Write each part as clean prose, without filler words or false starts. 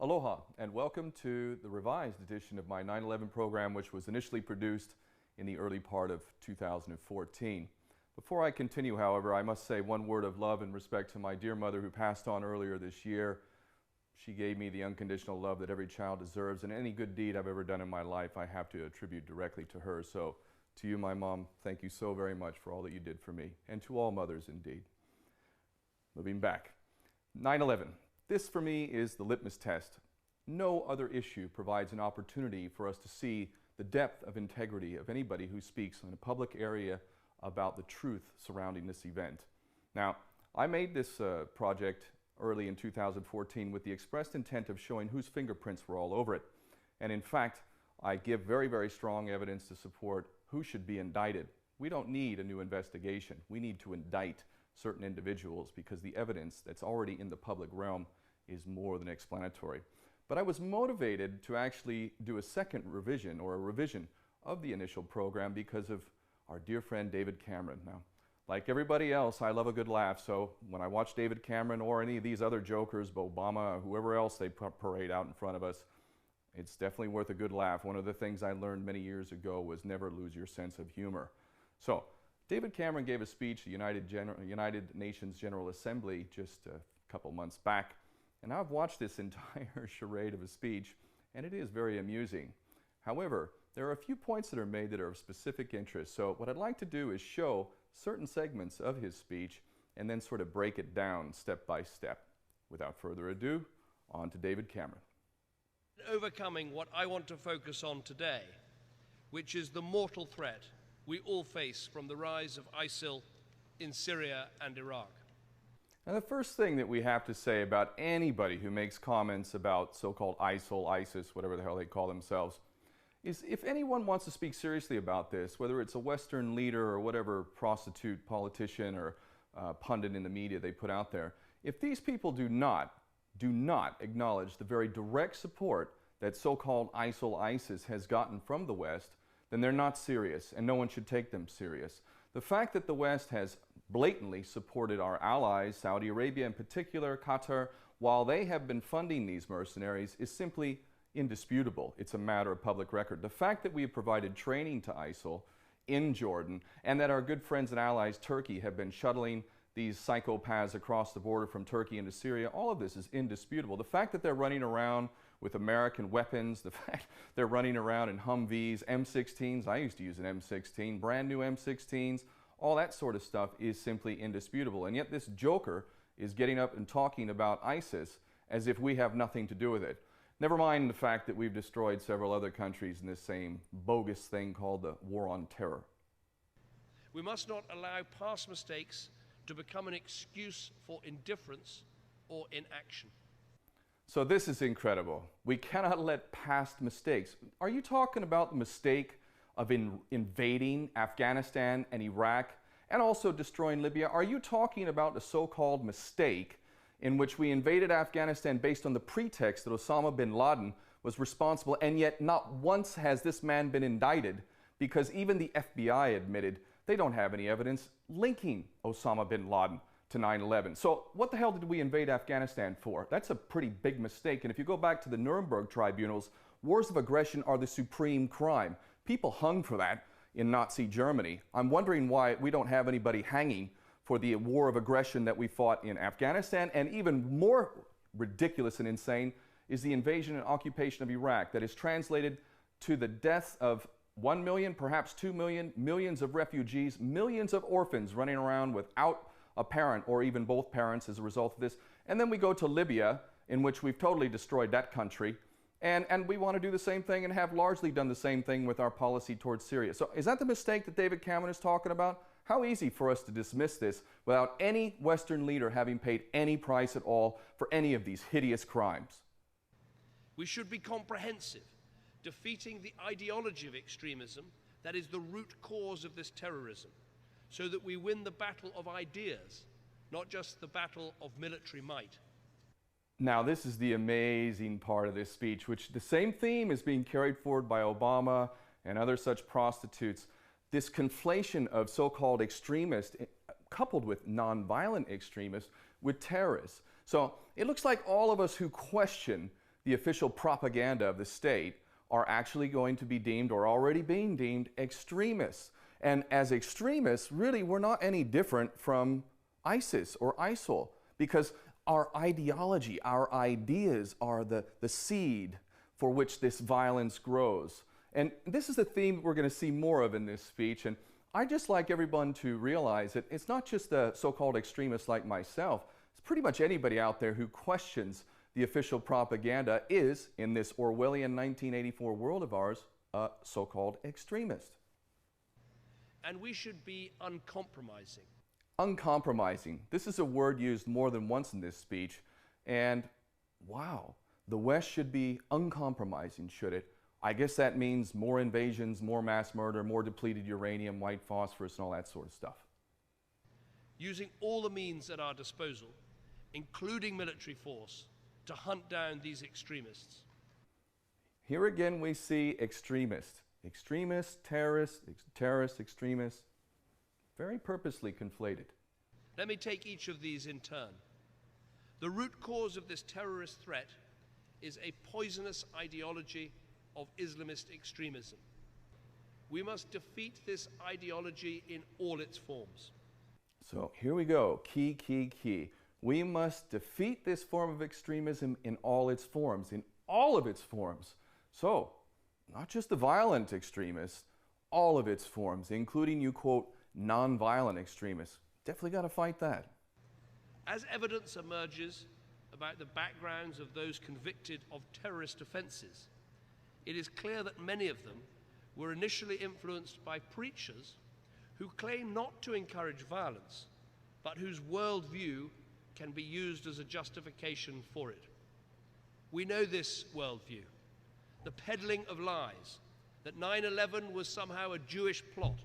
Aloha and welcome to the revised edition of my 9/11 program, which was initially produced in the early part of 2014. Before I continue, however, I must say one word of love and respect to my dear mother who passed on earlier this year. She gave me the unconditional love that every child deserves, and any good deed I've ever done in my life I have to attribute directly to her. So to you, my mom, thank you so very much for all that you did for me, and to all mothers indeed. Moving back, 9/11. This, for me, is the litmus test. No other issue provides an opportunity for us to see the depth of integrity of anybody who speaks in a public area about the truth surrounding this event. Now, I made this project early in 2014 with the expressed intent of showing whose fingerprints were all over it. And in fact, I give very, very strong evidence to support who should be indicted. We don't need a new investigation. We need to indict certain individuals because the evidence that's already in the public realm is more than explanatory. But I was motivated to actually do a second revision or a revision of the initial program because of our dear friend David Cameron. Now, like everybody else, I love a good laugh, so when I watch David Cameron or any of these other jokers, Obama, or whoever else they parade out in front of us, it's definitely worth a good laugh. One of the things I learned many years ago was never lose your sense of humor. So, David Cameron gave a speech at the United Nations General Assembly just a couple months back, and I've watched this entire charade of a speech, and it is very amusing. However, there are a few points that are made that are of specific interest. So what I'd like to do is show certain segments of his speech and then sort of break it down step by step. Without further ado, on to David Cameron. Overcoming what I want to focus on today, which is the mortal threat we all face from the rise of ISIL in Syria and Iraq. Now, the first thing that we have to say about anybody who makes comments about so-called ISIL, ISIS, whatever the hell they call themselves, is if anyone wants to speak seriously about this, whether it's a Western leader or whatever prostitute politician or pundit in the media they put out there, if these people do not acknowledge the very direct support that so-called ISIL, ISIS has gotten from the West, then they're not serious, and no one should take them serious. The fact that the West has blatantly supported our allies, Saudi Arabia in particular, Qatar, while they have been funding these mercenaries is simply indisputable. It's a matter of public record. The fact that we have provided training to ISIL in Jordan and that our good friends and allies, Turkey, have been shuttling these psychopaths across the border from Turkey into Syria, all of this is indisputable. The fact that they're running around with American weapons, the fact they're running around in Humvees, M16s, I used to use an M16, brand new M16s, all that sort of stuff is simply indisputable. And yet this joker is getting up and talking about ISIS as if we have nothing to do with it. Never mind the fact that we've destroyed several other countries in this same bogus thing called the War on Terror. We must not allow past mistakes to become an excuse for indifference or inaction. So this is incredible. We cannot let past mistakes. Are you talking about the mistake of invading Afghanistan and Iraq and also destroying Libya? Are you talking about the so-called mistake in which we invaded Afghanistan based on the pretext that Osama bin Laden was responsible, and yet not once has this man been indicted because even the FBI admitted they don't have any evidence linking Osama bin Laden to 9/11. So what the hell did we invade Afghanistan for? That's a pretty big mistake. And if you go back to the Nuremberg tribunals, wars of aggression are the supreme crime. People hung for that in Nazi Germany. I'm wondering why we don't have anybody hanging for the war of aggression that we fought in Afghanistan. And even more ridiculous and insane is the invasion and occupation of Iraq that is translated to the deaths of 1 million, perhaps 2 million, millions of refugees, millions of orphans running around without a parent or even both parents as a result of this. And then we go to Libya, in which we've totally destroyed that country. And we want to do the same thing and have largely done the same thing with our policy towards Syria. So is that the mistake that David Cameron is talking about? How easy for us to dismiss this without any Western leader having paid any price at all for any of these hideous crimes? We should be comprehensive, defeating the ideology of extremism that is the root cause of this terrorism, so that we win the battle of ideas, not just the battle of military might. Now, this is the amazing part of this speech, which the same theme is being carried forward by Obama and other such prostitutes. This conflation of so-called extremists coupled with nonviolent extremists with terrorists. So it looks like all of us who question the official propaganda of the state are actually going to be deemed or already being deemed extremists. And as extremists, really, we're not any different from ISIS or ISIL, because our ideology, our ideas are the seed for which this violence grows. And this is a theme we're going to see more of in this speech. And I'd just like everyone to realize that it's not just the so-called extremists like myself. It's pretty much anybody out there who questions the official propaganda is, in this Orwellian 1984 world of ours, a so-called extremist. And we should be uncompromising. Uncompromising. This is a word used more than once in this speech. And wow, the West should be uncompromising, should it? I guess that means more invasions, more mass murder, more depleted uranium, white phosphorus, and all that sort of stuff. Using all the means at our disposal, including military force, to hunt down these extremists. Here again we see extremists. Extremists, terrorists, extremists, very purposely conflated. Let me take each of these in turn. The root cause of this terrorist threat is a poisonous ideology of Islamist extremism. We must defeat this ideology in all its forms. So here we go, key. We must defeat this form of extremism in all its forms, in all of its forms. So, not just the violent extremists, all of its forms, including, you quote, non-violent extremists. Definitely got to fight that. As evidence emerges about the backgrounds of those convicted of terrorist offenses, it is clear that many of them were initially influenced by preachers who claim not to encourage violence, but whose worldview can be used as a justification for it. We know this worldview, the peddling of lies, that 9/11 was somehow a Jewish plot.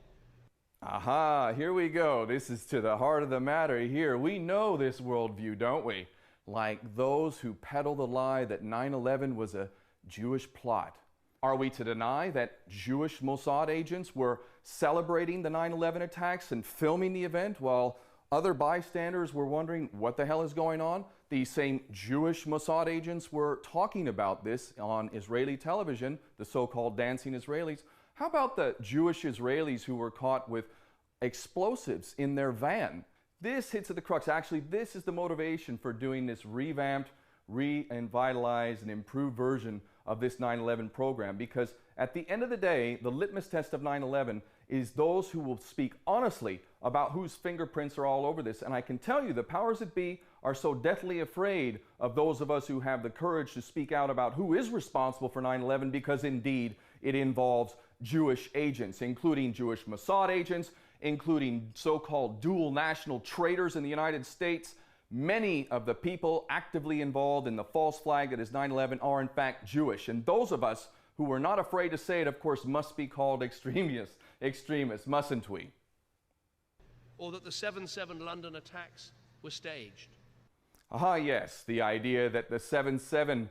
Aha, here we go. This is to the heart of the matter here. We know this worldview, don't we? Like those who peddle the lie that 9/11 was a Jewish plot. Are we to deny that Jewish Mossad agents were celebrating the 9/11 attacks and filming the event while other bystanders were wondering what the hell is going on? These same Jewish Mossad agents were talking about this on Israeli television, the so-called dancing Israelis. How about the Jewish Israelis who were caught with explosives in their van? This hits at the crux. Actually, this is the motivation for doing this revamped, revitalized, and improved version of this 9/11 program, because at the end of the day, the litmus test of 9/11 is those who will speak honestly about whose fingerprints are all over this. And I can tell you, the powers that be are so deathly afraid of those of us who have the courage to speak out about who is responsible for 9/11, because indeed it involves Jewish agents, including Jewish Mossad agents, including so-called dual national traitors in the United States. Many of the people actively involved in the false flag that is 9/11 are in fact Jewish. And those of us who are not afraid to say it, of course, must be called extremists, mustn't we? Or that the 7/7 London attacks were staged. Yes, the idea that the 7/7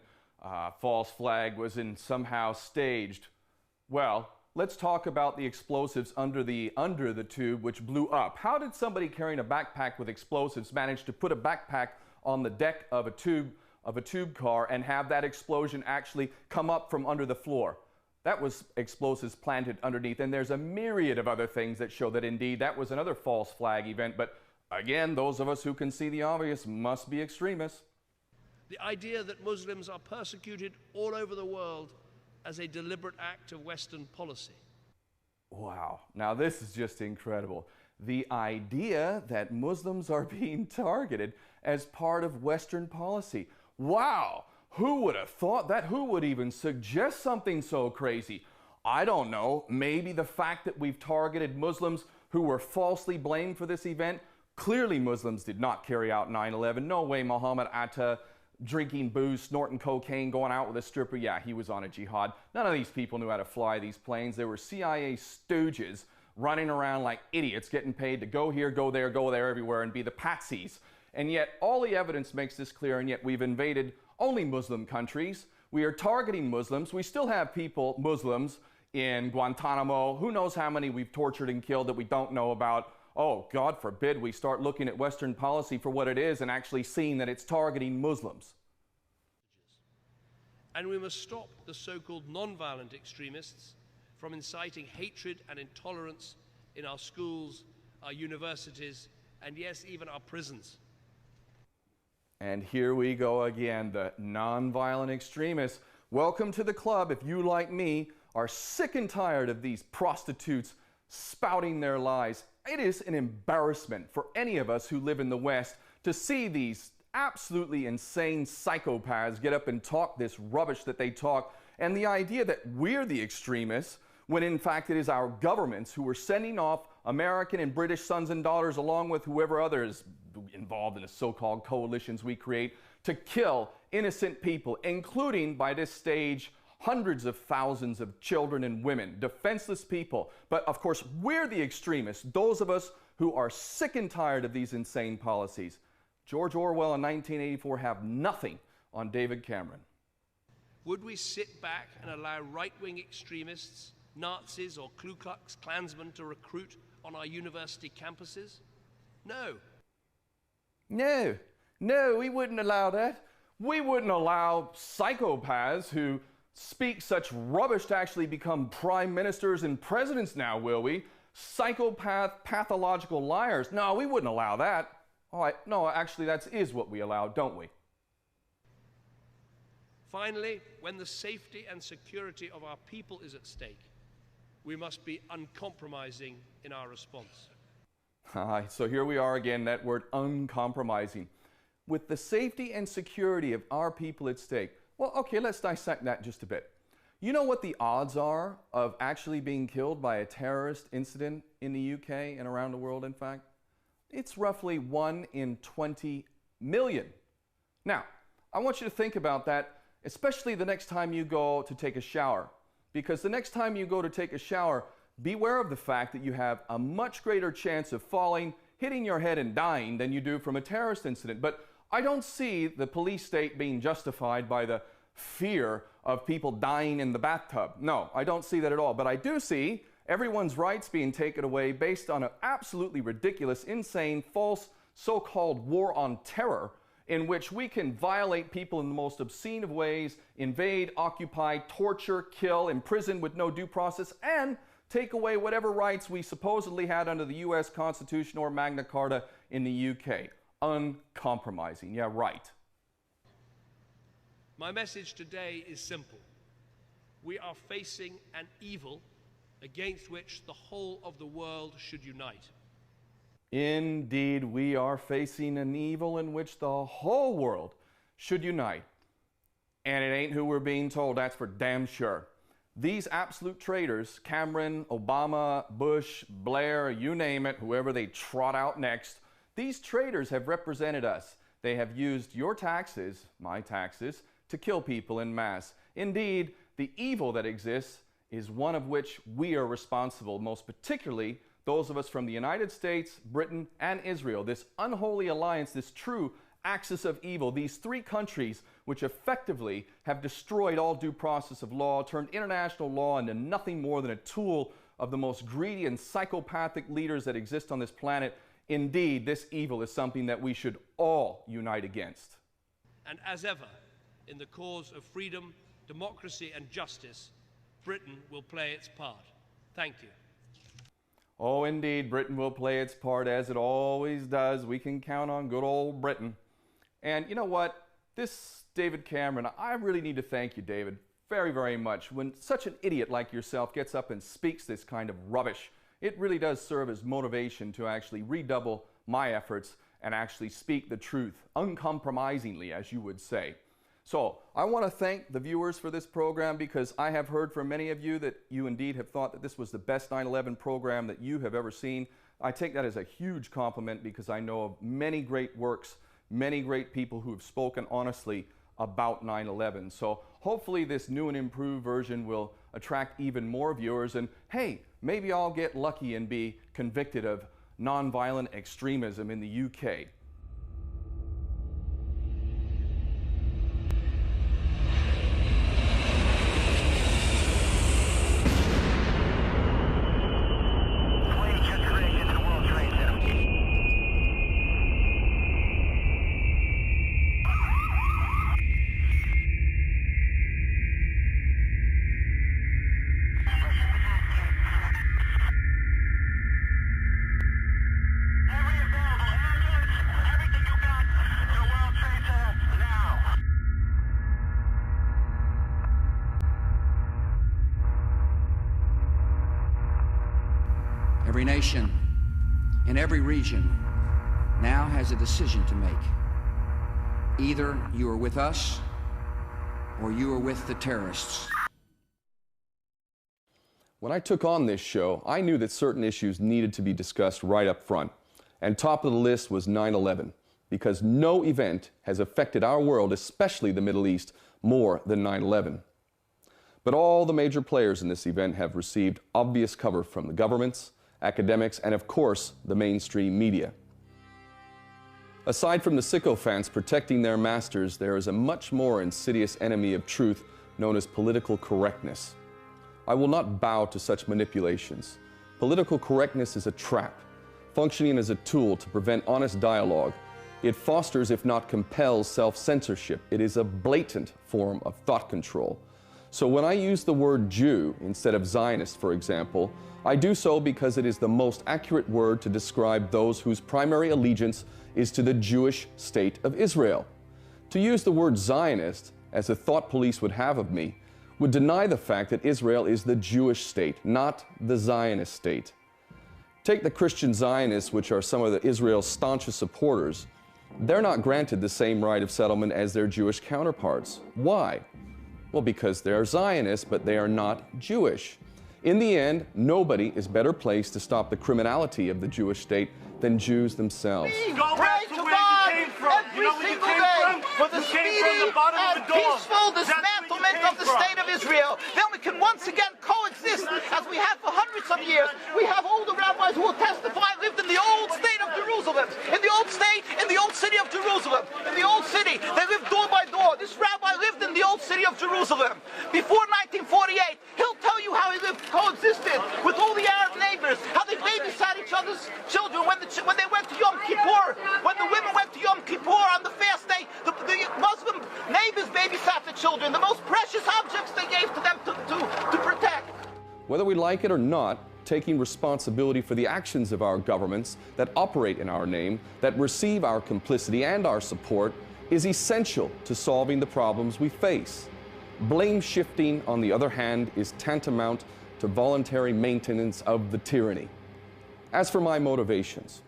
false flag was somehow staged. Well, let's talk about the explosives under the tube, which blew up. How did somebody carrying a backpack with explosives manage to put a backpack on the deck of a tube car and have that explosion actually come up from under the floor? That was explosives planted underneath, and there's a myriad of other things that show that indeed that was another false flag event. But again, those of us who can see the obvious must be extremists. The idea that Muslims are persecuted all over the world as a deliberate act of Western policy. Wow, now this is just incredible. The idea that Muslims are being targeted as part of Western policy. Wow, who would have thought that? Who would even suggest something so crazy? I don't know, maybe the fact that we've targeted Muslims who were falsely blamed for this event. Clearly Muslims did not carry out 9/11. No way Muhammad Atta drinking booze, snorting cocaine, going out with a stripper. Yeah, he was on a jihad. None of these people knew how to fly these planes. They were CIA stooges running around like idiots, getting paid to go here, go there, everywhere, and be the patsies. And yet all the evidence makes this clear, and yet we've invaded only Muslim countries. We are targeting Muslims. We still have people, Muslims, in Guantanamo. Who knows how many we've tortured and killed that we don't know about. Oh, God forbid we start looking at Western policy for what it is and actually seeing that it's targeting Muslims. And we must stop the so-called non-violent extremists from inciting hatred and intolerance in our schools, our universities, and yes, even our prisons. And here we go again, the non-violent extremists. Welcome to the club if you, like me, are sick and tired of these prostitutes spouting their lies. It is an embarrassment for any of us who live in the West to see these absolutely insane psychopaths get up and talk this rubbish that they talk, and the idea that we're the extremists when in fact it is our governments who are sending off American and British sons and daughters along with whoever others involved in the so-called coalitions we create to kill innocent people, including by this stage hundreds of thousands of children and women, defenseless people. But of course we're the extremists, those of us who are sick and tired of these insane policies. George Orwell in 1984 have nothing on David Cameron. Would we sit back and allow right-wing extremists, Nazis or Ku Klux Klansmen to recruit on our university campuses? No. No, we wouldn't allow that. We wouldn't allow psychopaths who speak such rubbish to actually become prime ministers and presidents now, will we? Psychopath, pathological liars. No, we wouldn't allow that. All right, no, actually that is what we allow, don't we? Finally, when the safety and security of our people is at stake, we must be uncompromising in our response. So here we are again, that word uncompromising. With the safety and security of our people at stake. Well, okay, let's dissect that just a bit. You know what the odds are of actually being killed by a terrorist incident in the UK and around the world, in fact? It's roughly 1 in 20 million. Now, I want you to think about that, especially the next time you go to take a shower. Because the next time you go to take a shower, beware of the fact that you have a much greater chance of falling, hitting your head and dying than you do from a terrorist incident. But I don't see the police state being justified by the fear of people dying in the bathtub. No, I don't see that at all. But I do see everyone's rights being taken away based on an absolutely ridiculous, insane, false, so-called war on terror in which we can violate people in the most obscene of ways, invade, occupy, torture, kill, imprison with no due process, and take away whatever rights we supposedly had under the US Constitution or Magna Carta in the UK. Uncompromising. Yeah, right. My message today is simple. We are facing an evil against which the whole of the world should unite. Indeed, we are facing an evil in which the whole world should unite. And it ain't who we're being told, that's for damn sure. These absolute traitors, Cameron, Obama, Bush, Blair, you name it, whoever they trot out next, these traitors have represented us. They have used your taxes, my taxes, to kill people en masse. Indeed, the evil that exists is one of which we are responsible, most particularly those of us from the United States, Britain, and Israel. This unholy alliance, this true axis of evil, these three countries which effectively have destroyed all due process of law, turned international law into nothing more than a tool of the most greedy and psychopathic leaders that exist on this planet. Indeed, this evil is something that we should all unite against. And as ever, in the cause of freedom, democracy, and justice, Britain will play its part. Thank you. Oh, indeed, Britain will play its part as it always does. We can count on good old Britain. And you know what? This David Cameron, I really need to thank you, David, very, very much. When such an idiot like yourself gets up and speaks this kind of rubbish, it really does serve as motivation to actually redouble my efforts and actually speak the truth, uncompromisingly, as you would say. So I want to thank the viewers for this program because I have heard from many of you that you indeed have thought that this was the best 9/11 program that you have ever seen. I take that as a huge compliment because I know of many great works, many great people who have spoken honestly about 9/11. So hopefully this new and improved version will attract even more viewers, and hey, maybe I'll get lucky and be convicted of nonviolent extremism in the UK. Every nation in every region now has a decision to make. Either you are with us or you are with the terrorists. When I took on this show, I knew that certain issues needed to be discussed right up front. And top of the list was 9/11, because no event has affected our world, especially the Middle East, more than 9/11. But all the major players in this event have received obvious cover from the governments, academics, and of course, the mainstream media. Aside from the sycophants protecting their masters, there is a much more insidious enemy of truth known as political correctness. I will not bow to such manipulations. Political correctness is a trap, functioning as a tool to prevent honest dialogue. It fosters, if not compels, self-censorship. It is a blatant form of thought control. So when I use the word Jew instead of Zionist, for example, I do so because it is the most accurate word to describe those whose primary allegiance is to the Jewish state of Israel. To use the word Zionist, as the thought police would have of me, would deny the fact that Israel is the Jewish state, not the Zionist state. Take the Christian Zionists, which are some of Israel's staunchest supporters. They're not granted the same right of settlement as their Jewish counterparts. Why? Well, because they're Zionists, but they are not Jewish. In the end, nobody is better placed to stop the criminality of the Jewish state than Jews themselves. Go back to where you came from. You know where you came from? For the speedy and peaceful dismantlement of the state of Israel. Then we can once again coexist as we have for hundreds of years. We have older rabbis who will testify lived in the old state of Jerusalem. In the old state, in the old city of Jerusalem. In the old city, they lived door by door. This rabbi lived in the old city of Jerusalem. Before 1948, he'll tell you how he lived, coexisted with all the Arab neighbors, how they babysat each other's children when they went to Yom Kippur, when the women went to Yom Kippur on the fast day, the Muslim neighbors babysat the children, the most precious objects they gave to them to protect. Whether we like it or not, taking responsibility for the actions of our governments that operate in our name, that receive our complicity and our support, is essential to solving the problems we face. Blame shifting, on the other hand, is tantamount to voluntary maintenance of the tyranny. As for my motivations,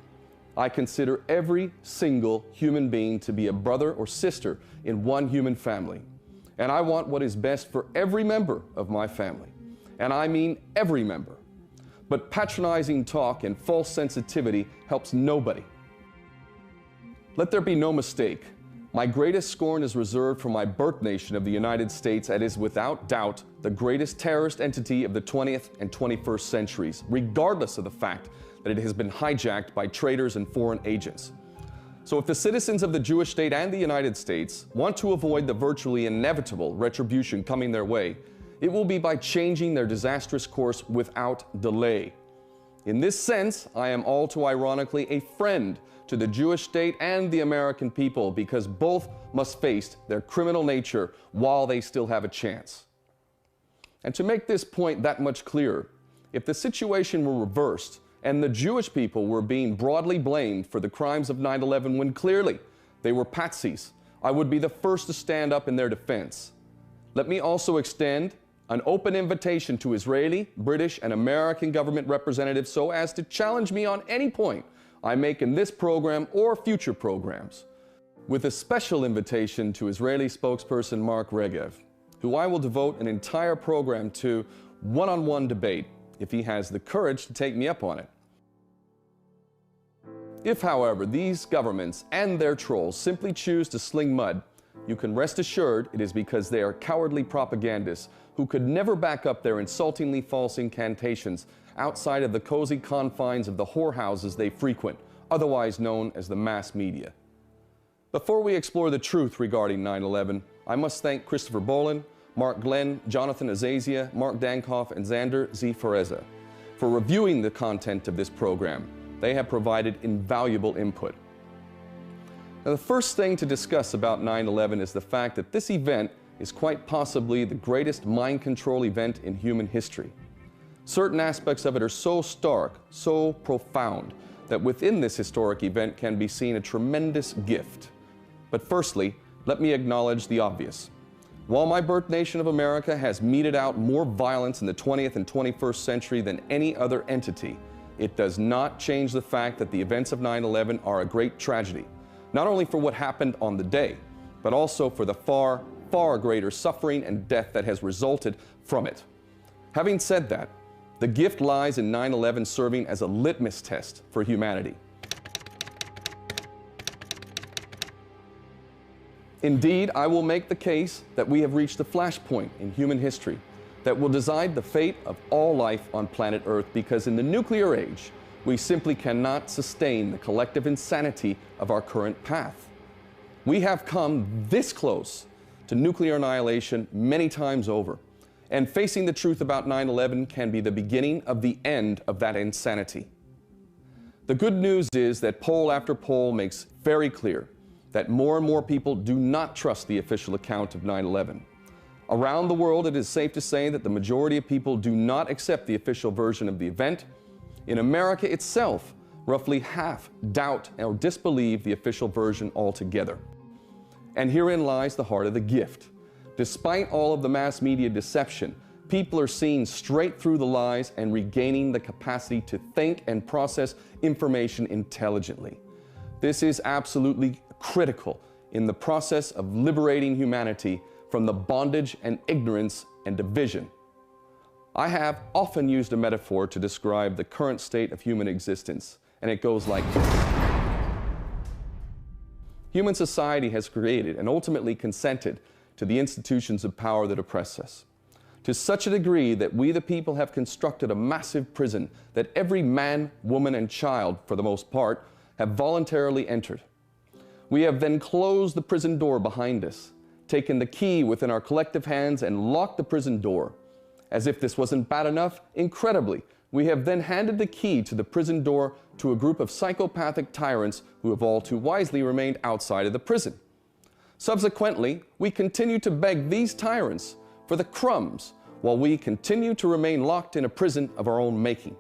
I consider every single human being to be a brother or sister in one human family. And I want what is best for every member of my family. And I mean every member. But patronizing talk and false sensitivity helps nobody. Let there be no mistake. My greatest scorn is reserved for my birth nation of the United States, that is without doubt the greatest terrorist entity of the 20th and 21st centuries, regardless of the fact that it has been hijacked by traitors and foreign agents. So if the citizens of the Jewish state and the United States want to avoid the virtually inevitable retribution coming their way, it will be by changing their disastrous course without delay. In this sense, I am all too ironically a friend to the Jewish state and the American people, because both must face their criminal nature while they still have a chance. And to make this point that much clearer, if the situation were reversed and the Jewish people were being broadly blamed for the crimes of 9/11 when clearly they were patsies, I would be the first to stand up in their defense. Let me also extend an open invitation to Israeli, British, and American government representatives so as to challenge me on any point I make in this program or future programs, with a special invitation to Israeli spokesperson Mark Regev, who I will devote an entire program to one-on-one debate if he has the courage to take me up on it. If, however, these governments and their trolls simply choose to sling mud, you can rest assured it is because they are cowardly propagandists who could never back up their insultingly false incantations outside of the cozy confines of the whorehouses they frequent, otherwise known as the mass media. Before we explore the truth regarding 9/11, I must thank Christopher Bolin, Mark Glenn, Jonathan Azaziah, Mark Dankoff, and Xander Z. Fereza for reviewing the content of this program. They have provided invaluable input. Now, the first thing to discuss about 9/11 is the fact that this event is quite possibly the greatest mind control event in human history. Certain aspects of it are so stark, so profound, that within this historic event can be seen a tremendous gift. But firstly, let me acknowledge the obvious. While my birth nation of America has meted out more violence in the 20th and 21st century than any other entity, it does not change the fact that the events of 9/11 are a great tragedy, not only for what happened on the day, but also for the far, far greater suffering and death that has resulted from it. Having said that, the gift lies in 9/11 serving as a litmus test for humanity. Indeed, I will make the case that we have reached a flashpoint in human history that will decide the fate of all life on planet Earth, because in the nuclear age, we simply cannot sustain the collective insanity of our current path. We have come this close to nuclear annihilation many times over, and facing the truth about 9/11 can be the beginning of the end of that insanity. The good news is that poll after poll makes very clear that more and more people do not trust the official account of 9/11. Around the world, it is safe to say that the majority of people do not accept the official version of the event. In America itself, roughly half doubt or disbelieve the official version altogether. And herein lies the heart of the gift. Despite all of the mass media deception, people are seeing straight through the lies and regaining the capacity to think and process information intelligently. This is absolutely critical in the process of liberating humanity from the bondage and ignorance and division. I have often used a metaphor to describe the current state of human existence, and it goes like this. Human society has created and ultimately consented to the institutions of power that oppress us, to such a degree that we the people have constructed a massive prison that every man, woman, and child, for the most part, have voluntarily entered. We have then closed the prison door behind us, taken the key within our collective hands and locked the prison door. As if this wasn't bad enough, incredibly, we have then handed the key to the prison door to a group of psychopathic tyrants who have all too wisely remained outside of the prison. Subsequently, we continue to beg these tyrants for the crumbs while we continue to remain locked in a prison of our own making.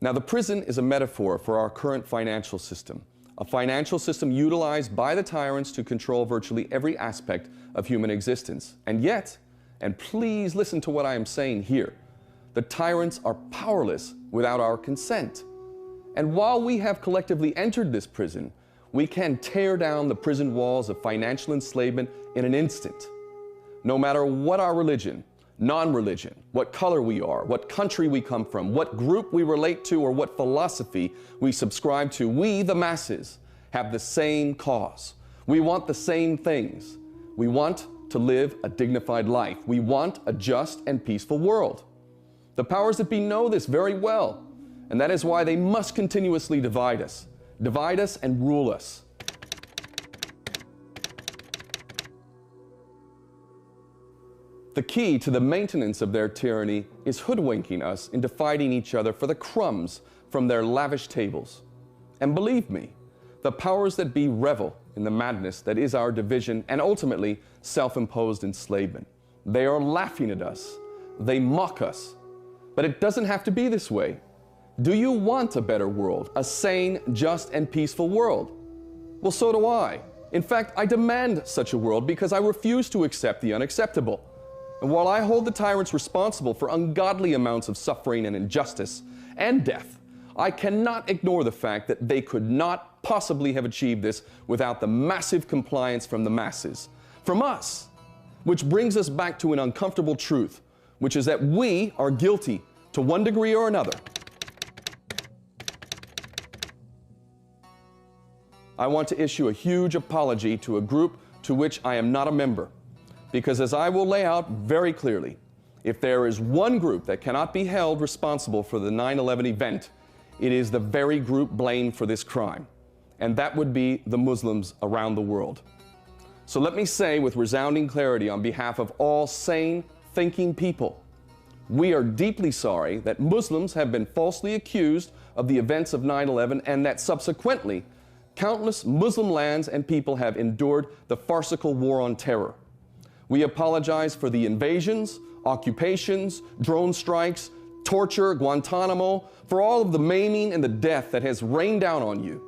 Now, the prison is a metaphor for our current financial system, a financial system utilized by the tyrants to control virtually every aspect of human existence. And yet, and please listen to what I am saying here, the tyrants are powerless without our consent. And while we have collectively entered this prison, we can tear down the prison walls of financial enslavement in an instant. No matter what our religion, non-religion, what color we are, what country we come from, what group we relate to, or what philosophy we subscribe to, we, the masses, have the same cause. We want the same things. We want to live a dignified life. We want a just and peaceful world. The powers that be know this very well, and that is why they must continuously divide us and rule us. The key to the maintenance of their tyranny is hoodwinking us into fighting each other for the crumbs from their lavish tables. And believe me, the powers that be revel in the madness that is our division and ultimately self-imposed enslavement. They are laughing at us. They mock us. But it doesn't have to be this way. Do you want a better world, a sane, just, and peaceful world? Well, so do I. In fact, I demand such a world because I refuse to accept the unacceptable. And while I hold the tyrants responsible for ungodly amounts of suffering and injustice and death, I cannot ignore the fact that they could not possibly have achieved this without the massive compliance from the masses, from us. Which brings us back to an uncomfortable truth, which is that we are guilty to one degree or another. I want to issue a huge apology to a group to which I am not a member. Because as I will lay out very clearly, if there is one group that cannot be held responsible for the 9/11 event, it is the very group blamed for this crime. And that would be the Muslims around the world. So let me say with resounding clarity on behalf of all sane, thinking people, we are deeply sorry that Muslims have been falsely accused of the events of 9/11 and that subsequently, countless Muslim lands and people have endured the farcical war on terror. We apologize for the invasions, occupations, drone strikes, torture, Guantanamo, for all of the maiming and the death that has rained down on you.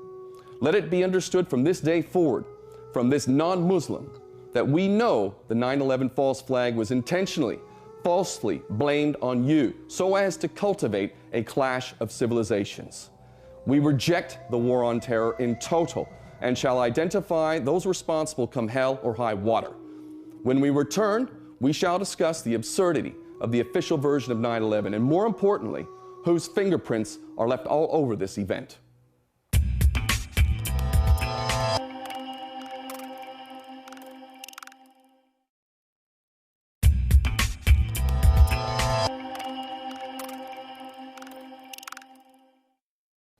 Let it be understood from this day forward, from this non-Muslim, that we know the 9/11 false flag was intentionally, falsely blamed on you so as to cultivate a clash of civilizations. We reject the war on terror in total and shall identify those responsible come hell or high water. When we return, we shall discuss the absurdity of the official version of 9/11 and, more importantly, whose fingerprints are left all over this event.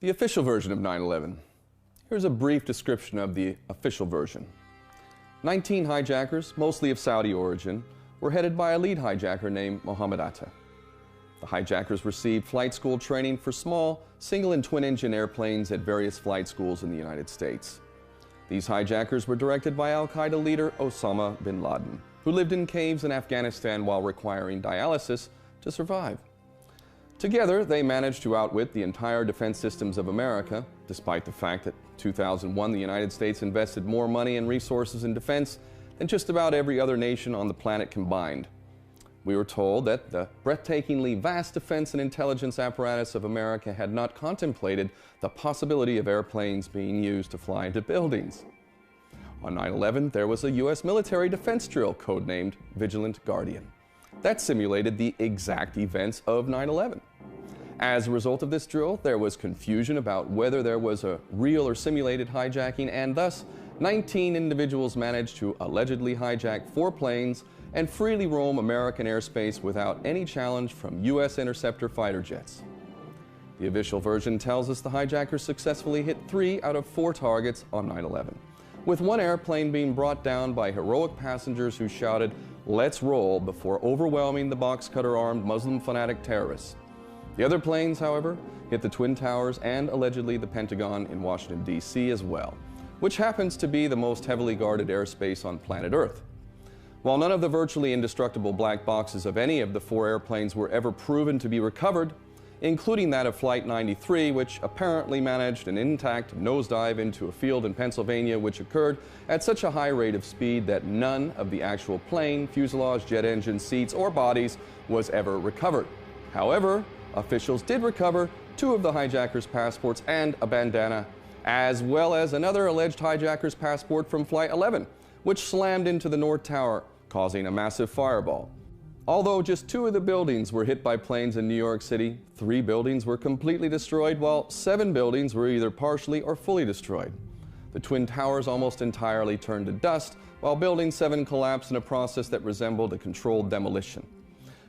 The official version of 9/11. Here's a brief description of the official version. 19 hijackers, mostly of Saudi origin, were headed by a lead hijacker named Mohammed Atta. The hijackers received flight school training for small, single and twin-engine airplanes at various flight schools in the United States. These hijackers were directed by al-Qaeda leader Osama bin Laden, who lived in caves in Afghanistan while requiring dialysis to survive. Together, they managed to outwit the entire defense systems of America, despite the fact that in 2001 the United States invested more money and resources in defense than just about every other nation on the planet combined. We were told that the breathtakingly vast defense and intelligence apparatus of America had not contemplated the possibility of airplanes being used to fly into buildings. On 9/11, there was a U.S. military defense drill codenamed Vigilant Guardian that simulated the exact events of 9/11. As a result of this drill, there was confusion about whether there was a real or simulated hijacking, and thus 19 individuals managed to allegedly hijack 4 planes and freely roam American airspace without any challenge from U.S. interceptor fighter jets. The official version tells us the hijackers successfully hit 3 out of 4 targets on 9/11, with one airplane being brought down by heroic passengers who shouted, "Let's roll," before overwhelming the box cutter-armed Muslim fanatic terrorists. The other planes, however, hit the Twin Towers and allegedly the Pentagon in Washington, D.C. as well, which happens to be the most heavily guarded airspace on planet Earth. While none of the virtually indestructible black boxes of any of the 4 airplanes were ever proven to be recovered, including that of Flight 93, which apparently managed an intact nosedive into a field in Pennsylvania, which occurred at such a high rate of speed that none of the actual plane, fuselage, jet engine, seats, or bodies was ever recovered. However, officials did recover 2 of the hijackers' passports and a bandana, as well as another alleged hijacker's passport from Flight 11, which slammed into the North Tower, causing a massive fireball. Although just 2 of the buildings were hit by planes in New York City, 3 buildings were completely destroyed, while 7 buildings were either partially or fully destroyed. The Twin Towers almost entirely turned to dust, while Building 7 collapsed in a process that resembled a controlled demolition,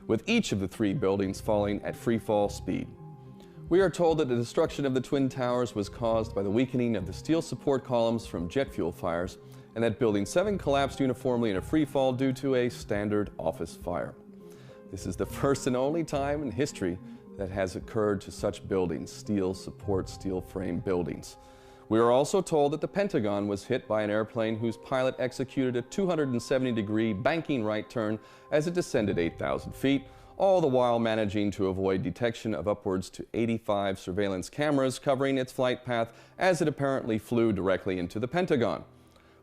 with each of the 3 buildings falling at free fall speed. We are told that the destruction of the Twin Towers was caused by the weakening of the steel support columns from jet fuel fires, and that Building 7 collapsed uniformly in a free fall due to a standard office fire. This is the first and only time in history that has occurred to such buildings, steel support, steel frame buildings. We are also told that the Pentagon was hit by an airplane whose pilot executed a 270-degree banking right turn as it descended 8,000 feet, all the while managing to avoid detection of upwards to 85 surveillance cameras covering its flight path as it apparently flew directly into the Pentagon.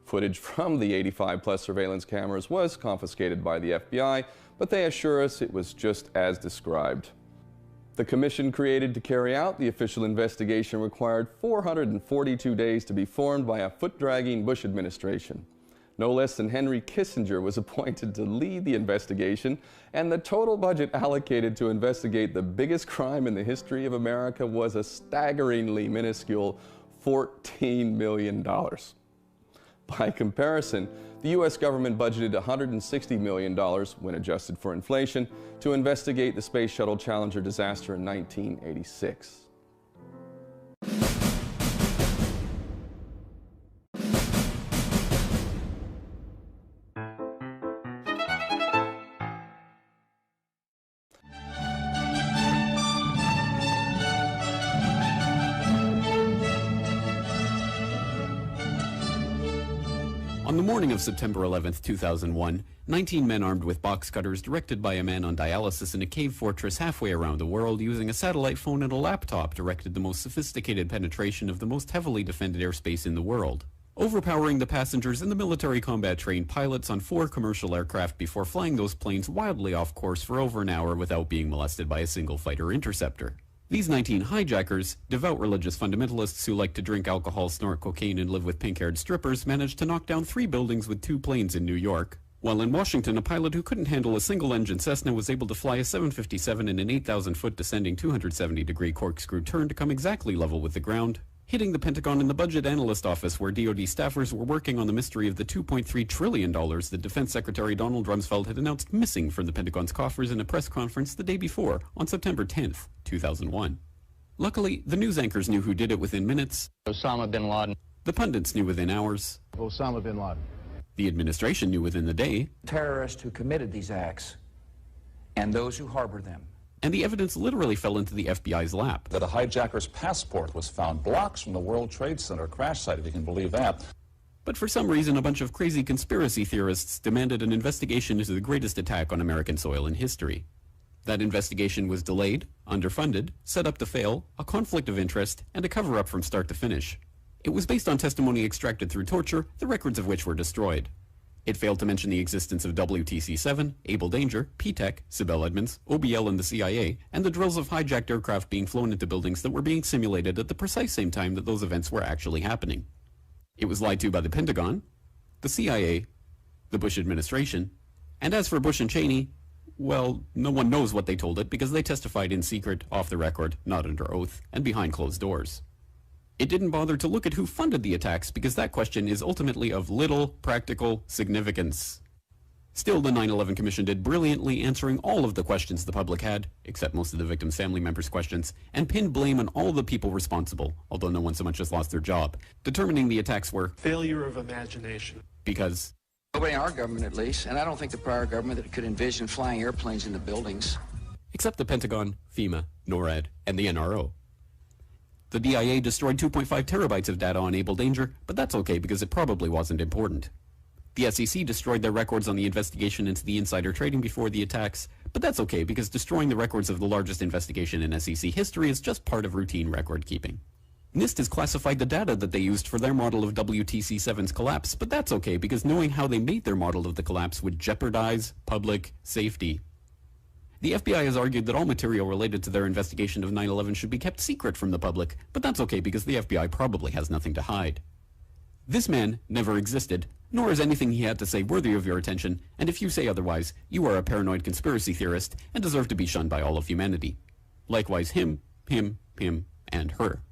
Footage from the 85-plus surveillance cameras was confiscated by the FBI, but they assure us it was just as described. The commission created to carry out the official investigation required 442 days to be formed by a foot-dragging Bush administration. No less than Henry Kissinger was appointed to lead the investigation, and the total budget allocated to investigate the biggest crime in the history of America was a staggeringly minuscule $14 million. By comparison, the U.S. government budgeted $160 million, when adjusted for inflation, to investigate the Space Shuttle Challenger disaster in 1986. On the morning of September 11, 2001, 19 men armed with box cutters, directed by a man on dialysis in a cave fortress halfway around the world using a satellite phone and a laptop, directed the most sophisticated penetration of the most heavily defended airspace in the world. overpowering the passengers and the military combat-trained pilots on 4 commercial aircraft before flying those planes wildly off course for over an hour without being molested by a single fighter interceptor. These 19 hijackers, devout religious fundamentalists who like to drink alcohol, snort cocaine, and live with pink-haired strippers, managed to knock down 3 buildings with 2 planes in New York. While in Washington, a pilot who couldn't handle a single-engine Cessna was able to fly a 757 in an 8,000-foot descending 270-degree corkscrew turn to come exactly level with the ground, hitting the Pentagon and the Budget Analyst Office where DoD staffers were working on the mystery of the $2.3 trillion that Defense Secretary Donald Rumsfeld had announced missing from the Pentagon's coffers in a press conference the day before, on September 10th, 2001. Luckily, the news anchors knew who did it within minutes. Osama bin Laden. The pundits knew within hours. Osama bin Laden. The administration knew within the day. Terrorists who committed these acts and those who harbor them. And the evidence literally fell into the FBI's lap. That a hijacker's passport was found blocks from the World Trade Center crash site, if you can believe that. But for some reason, a bunch of crazy conspiracy theorists demanded an investigation into the greatest attack on American soil in history. That investigation was delayed, underfunded, set up to fail, a conflict of interest, and a cover-up from start to finish. It was based on testimony extracted through torture, the records of which were destroyed. It failed to mention the existence of WTC-7, Able Danger, P-TECH, Sibel Edmonds, OBL and the CIA, and the drills of hijacked aircraft being flown into buildings that were being simulated at the precise same time that those events were actually happening. It was lied to by the Pentagon, the CIA, the Bush administration, and as for Bush and Cheney, well, no one knows what they told it because they testified in secret, off the record, not under oath, and behind closed doors. It didn't bother to look at who funded the attacks because that question is ultimately of little practical significance. Still, the 9/11 Commission did brilliantly answering all of the questions the public had, except most of the victims' family members' questions, and pinned blame on all the people responsible, although no one so much as lost their job, determining the attacks were failure of imagination. Because nobody in our government, at least, and I don't think the prior government that could envision flying airplanes into buildings. Except the Pentagon, FEMA, NORAD, and the NRO. The DIA destroyed 2.5 terabytes of data on Able Danger, but that's okay because it probably wasn't important. The SEC destroyed their records on the investigation into the insider trading before the attacks, but that's okay because destroying the records of the largest investigation in SEC history is just part of routine record keeping. NIST has classified the data that they used for their model of WTC-7's collapse, but that's okay because knowing how they made their model of the collapse would jeopardize public safety. The FBI has argued that all material related to their investigation of 9/11 should be kept secret from the public, but that's okay because the FBI probably has nothing to hide. This man never existed, nor is anything he had to say worthy of your attention, and if you say otherwise, you are a paranoid conspiracy theorist and deserve to be shunned by all of humanity. Likewise him, and her,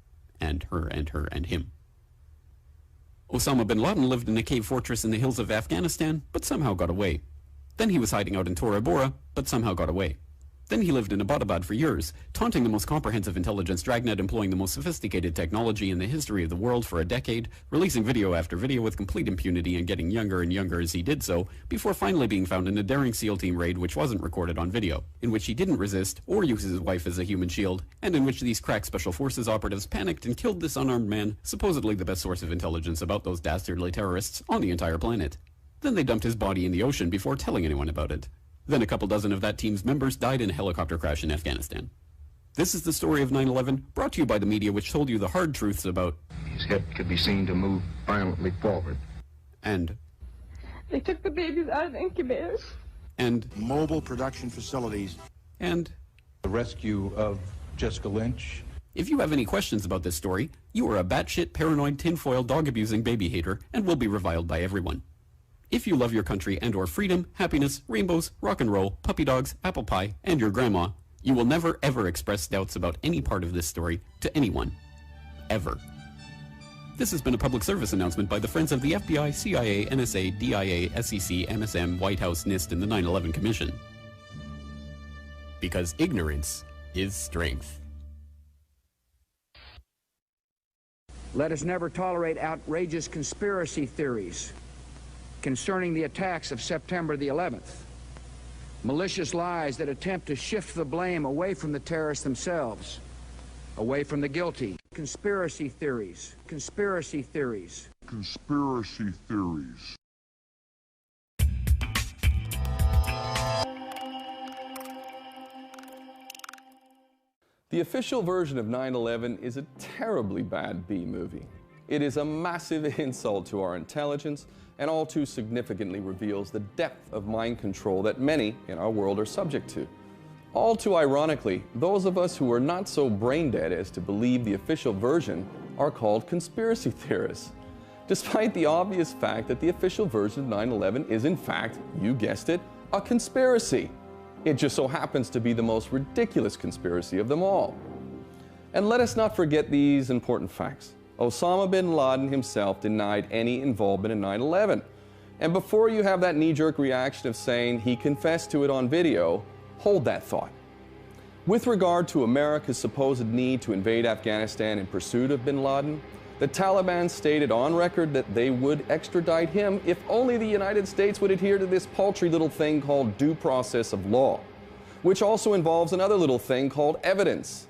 and her, and her, and him. Osama bin Laden lived in a cave fortress in the hills of Afghanistan, but somehow got away. Then he was hiding out in Tora Bora, but somehow got away. Then he lived in Abbottabad for years, taunting the most comprehensive intelligence dragnet employing the most sophisticated technology in the history of the world for a decade, releasing video after video with complete impunity and getting younger and younger as he did so, before finally being found in a daring SEAL team raid which wasn't recorded on video, in which he didn't resist or use his wife as a human shield, and in which these crack special forces operatives panicked and killed this unarmed man, supposedly the best source of intelligence about those dastardly terrorists on the entire planet. Then they dumped his body in the ocean before telling anyone about it. Then a couple dozen of that team's members died in a helicopter crash in Afghanistan. This is the story of 9/11, brought to you by the media which told you the hard truths about... His head could be seen to move violently forward. And... They took the babies out of the incubators. And... Mobile production facilities. And... The rescue of Jessica Lynch. If you have any questions about this story, you are a batshit, paranoid, tinfoil, dog-abusing baby hater and will be reviled by everyone. If you love your country and or freedom, happiness, rainbows, rock and roll, puppy dogs, apple pie, and your grandma, you will never ever express doubts about any part of this story to anyone. Ever. This has been a public service announcement by the Friends of the FBI, CIA, NSA, DIA, SEC, MSM, White House, NIST, and the 9/11 Commission. Because ignorance is strength. Let us never tolerate outrageous conspiracy theories concerning the attacks of September the 11th, malicious lies that attempt to shift the blame away from the terrorists themselves, away from the guilty. Conspiracy theories, conspiracy theories. Conspiracy theories. The official version of 9/11 is a terribly bad B movie. It is a massive insult to our intelligence and all too significantly reveals the depth of mind control that many in our world are subject to. All too ironically, those of us who are not so brain dead as to believe the official version are called conspiracy theorists, despite the obvious fact that the official version of 9/11 is in fact, you guessed it, a conspiracy. It just so happens to be the most ridiculous conspiracy of them all. And let us not forget these important facts. Osama bin Laden himself denied any involvement in 9/11. And before you have that knee-jerk reaction of saying he confessed to it on video, hold that thought. With regard to America's supposed need to invade Afghanistan in pursuit of bin Laden, the Taliban stated on record that they would extradite him if only the United States would adhere to this paltry little thing called due process of law, which also involves another little thing called evidence.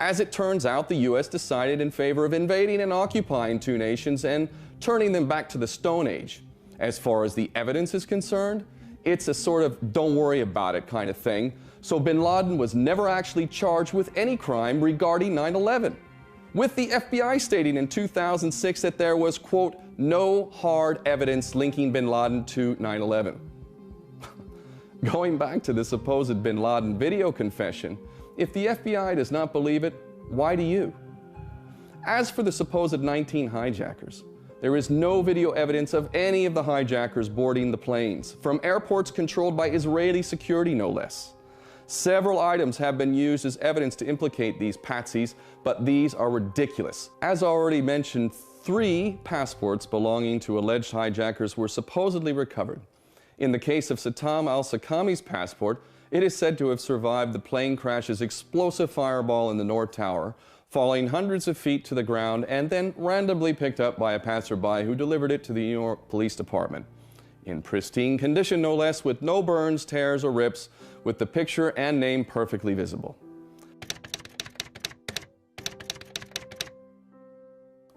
As it turns out, the U.S. decided in favor of invading and occupying two nations and turning them back to the Stone Age. As far as the evidence is concerned, it's a sort of don't worry about it kind of thing, so bin Laden was never actually charged with any crime regarding 9/11, with the FBI stating in 2006 that there was, quote, no hard evidence linking bin Laden to 9/11. Going back to the supposed bin Laden video confession, if the FBI does not believe it, why do you? As for the supposed 19 hijackers, there is no video evidence of any of the hijackers boarding the planes, from airports controlled by Israeli security no less. Several items have been used as evidence to implicate these patsies, but these are ridiculous. As already mentioned, 3 passports belonging to alleged hijackers were supposedly recovered. In the case of Satam al-Sakami's passport, it is said to have survived the plane crash's explosive fireball in the North Tower, falling hundreds of feet to the ground and then randomly picked up by a passerby who delivered it to the New York Police Department. In pristine condition, no less, with no burns, tears, or rips, with the picture and name perfectly visible.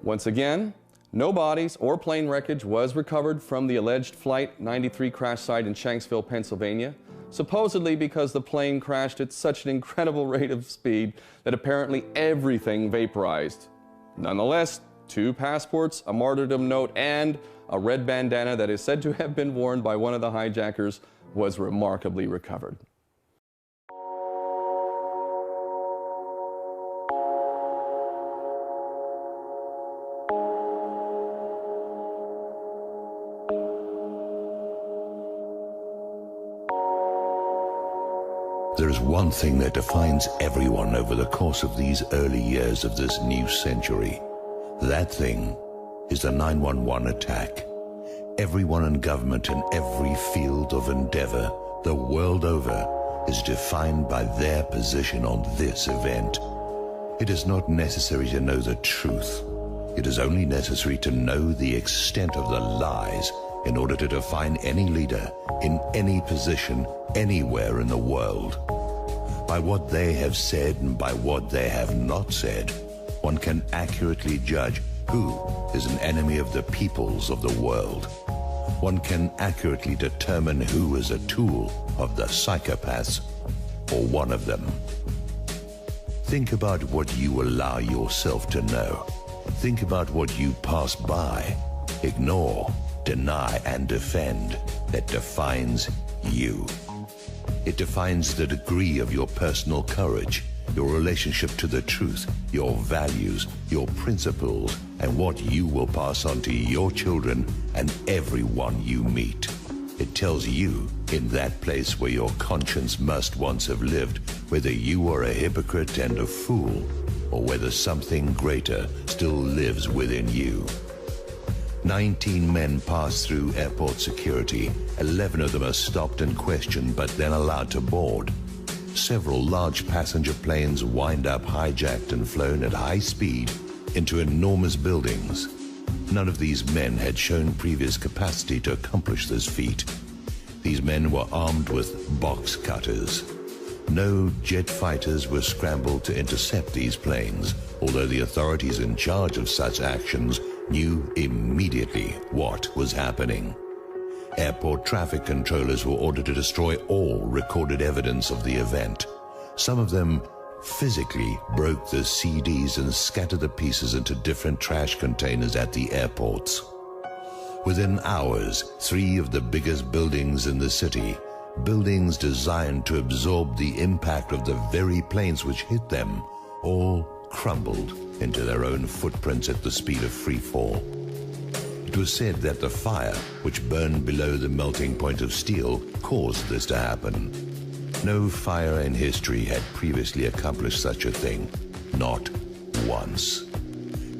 Once again, no bodies or plane wreckage was recovered from the alleged Flight 93 crash site in Shanksville, Pennsylvania, supposedly because the plane crashed at such an incredible rate of speed that apparently everything vaporized. Nonetheless, 2 passports, a martyrdom note, and a red bandana that is said to have been worn by one of the hijackers was remarkably recovered. There is one thing that defines everyone over the course of these early years of this new century. That thing is the 9/11 attack. Everyone in government in every field of endeavor the world over is defined by their position on this event. It is not necessary to know the truth. It is only necessary to know the extent of the lies in order to define any leader in any position anywhere in the world. By what they have said and by what they have not said, one can accurately judge who is an enemy of the peoples of the world. One can accurately determine who is a tool of the psychopaths or one of them. Think about what you allow yourself to know. Think about what you pass by, ignore, deny, and defend that defines you. It defines the degree of your personal courage, your relationship to the truth, your values, your principles, and what you will pass on to your children and everyone you meet. It tells you, in that place where your conscience must once have lived, whether you are a hypocrite and a fool, or whether something greater still lives within you. 19 men passed through airport security. 11 of them are stopped and questioned, but then allowed to board. Several large passenger planes wind up hijacked and flown at high speed into enormous buildings. None of these men had shown previous capacity to accomplish this feat. These men were armed with box cutters. No jet fighters were scrambled to intercept these planes, although the authorities in charge of such actions knew immediately what was happening. Airport traffic controllers were ordered to destroy all recorded evidence of the event. Some of them physically broke the CDs and scattered the pieces into different trash containers at the airports. Within hours, 3 of the biggest buildings in the city, buildings designed to absorb the impact of the very planes which hit them, all crumbled into their own footprints at the speed of free fall. It was said that the fire, which burned below the melting point of steel, caused this to happen. No fire in history had previously accomplished such a thing, not once.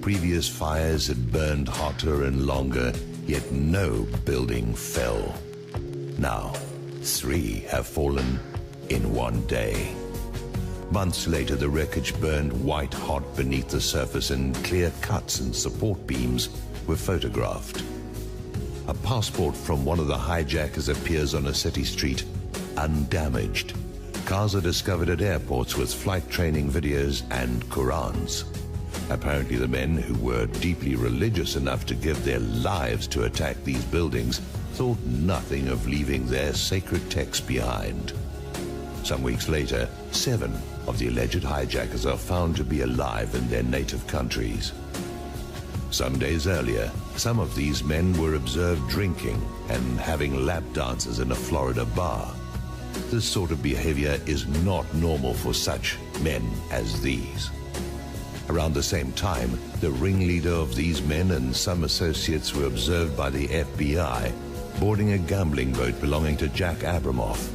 Previous fires had burned hotter and longer, yet no building fell. Now, 3 have fallen in one day. Months later, the wreckage burned white hot beneath the surface, and clear cuts and support beams were photographed. A passport from one of the hijackers appears on a city street, undamaged. Cars are discovered at airports with flight training videos and Qurans. Apparently the men, who were deeply religious enough to give their lives to attack these buildings, thought nothing of leaving their sacred texts behind. Some weeks later, 7 of the alleged hijackers are found to be alive in their native countries. Some days earlier, some of these men were observed drinking and having lap dances in a Florida bar. This sort of behavior is not normal for such men as these. Around the same time, the ringleader of these men and some associates were observed by the FBI boarding a gambling boat belonging to Jack Abramoff.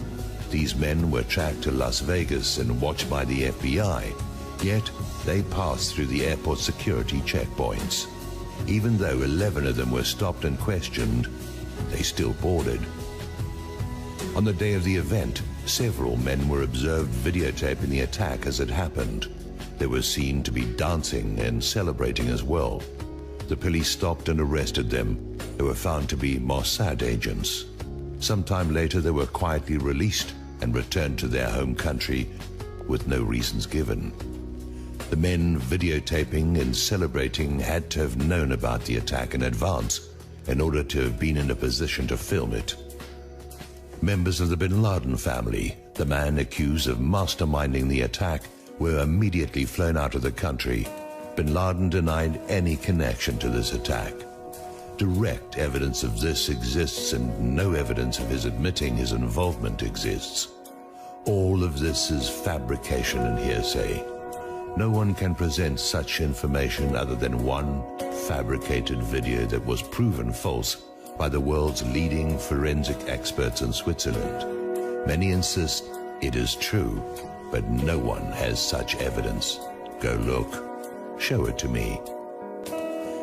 These men were tracked to Las Vegas and watched by the FBI, yet they passed through the airport security checkpoints. Even though 11 of them were stopped and questioned, they still boarded. On the day of the event, several men were observed videotaping the attack as it happened. They were seen to be dancing and celebrating as well. The police stopped and arrested them. They were found to be Mossad agents. Sometime later, they were quietly released and returned to their home country with no reasons given. The men videotaping and celebrating had to have known about the attack in advance in order to have been in a position to film it. Members of the bin Laden family, the man accused of masterminding the attack, were immediately flown out of the country. Bin Laden denied any connection to this attack. Direct evidence of this exists, and no evidence of his admitting his involvement exists. All of this is fabrication and hearsay. No one can present such information other than one fabricated video that was proven false by the world's leading forensic experts in Switzerland. Many insist it is true, but no one has such evidence. Go look. Show it to me.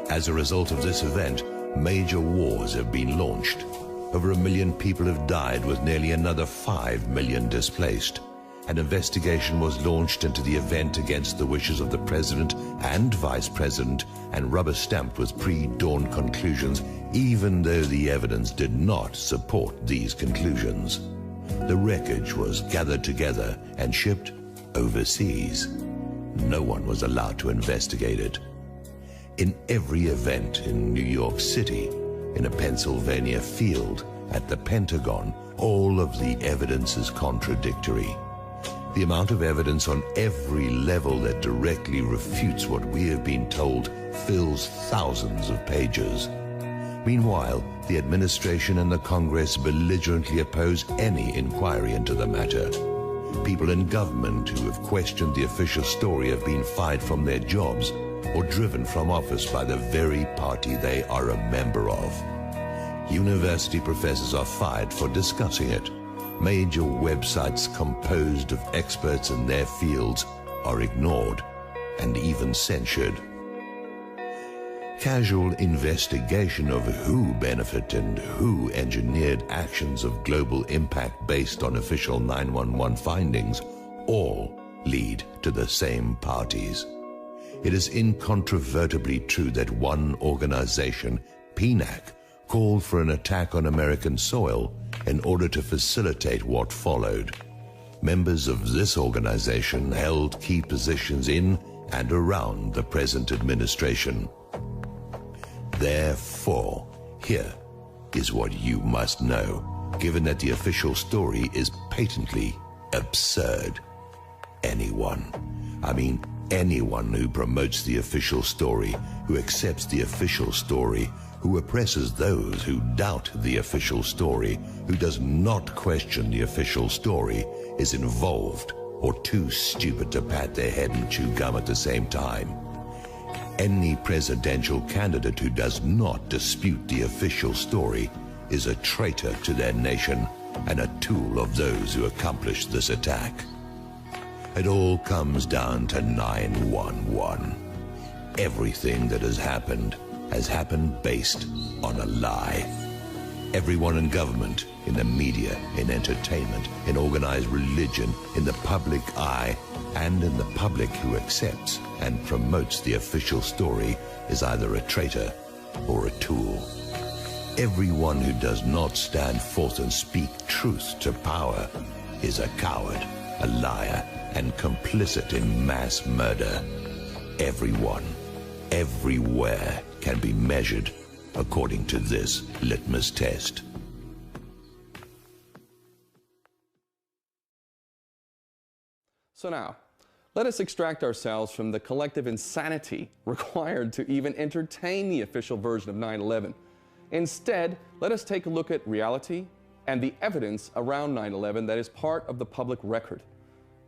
As a result of this event, major wars have been launched. Over 1 million people have died, with nearly another 5 million displaced. An investigation was launched into the event against the wishes of the president and vice president, and rubber-stamped with pre-dawn conclusions, even though the evidence did not support these conclusions. The wreckage was gathered together and shipped overseas. No one was allowed to investigate it. In every event in New York City, in a Pennsylvania field, at the Pentagon, all of the evidence is contradictory. The amount of evidence on every level that directly refutes what we have been told fills thousands of pages. Meanwhile, the administration and the Congress belligerently oppose any inquiry into the matter. People in government who have questioned the official story have been fired from their jobs or driven from office by the very party they are a member of. University professors are fired for discussing it. Major websites composed of experts in their fields are ignored and even censured. Casual investigation of who benefited and who engineered actions of global impact based on official 911 findings all lead to the same parties. It is incontrovertibly true that one organization, PNAC, called for an attack on American soil in order to facilitate what followed. Members of this organization held key positions in and around the present administration. Therefore, here is what you must know, given that the official story is patently absurd. anyone. I mean anyone who promotes the official story, who accepts the official story, who oppresses those who doubt the official story, who does not question the official story, is involved or too stupid to pat their head and chew gum at the same time. Any presidential candidate who does not dispute the official story is a traitor to their nation and a tool of those who accomplished this attack. It all comes down to 9/11. Everything that has happened based on a lie. Everyone in government, in the media, in entertainment, in organized religion, in the public eye, and in the public who accepts and promotes the official story is either a traitor or a tool. Everyone who does not stand forth and speak truth to power is a coward, a liar, and complicit in mass murder. Everyone, everywhere can be measured according to this litmus test. So now, let us extract ourselves from the collective insanity required to even entertain the official version of 9/11. Instead, let us take a look at reality and the evidence around 9/11 that is part of the public record.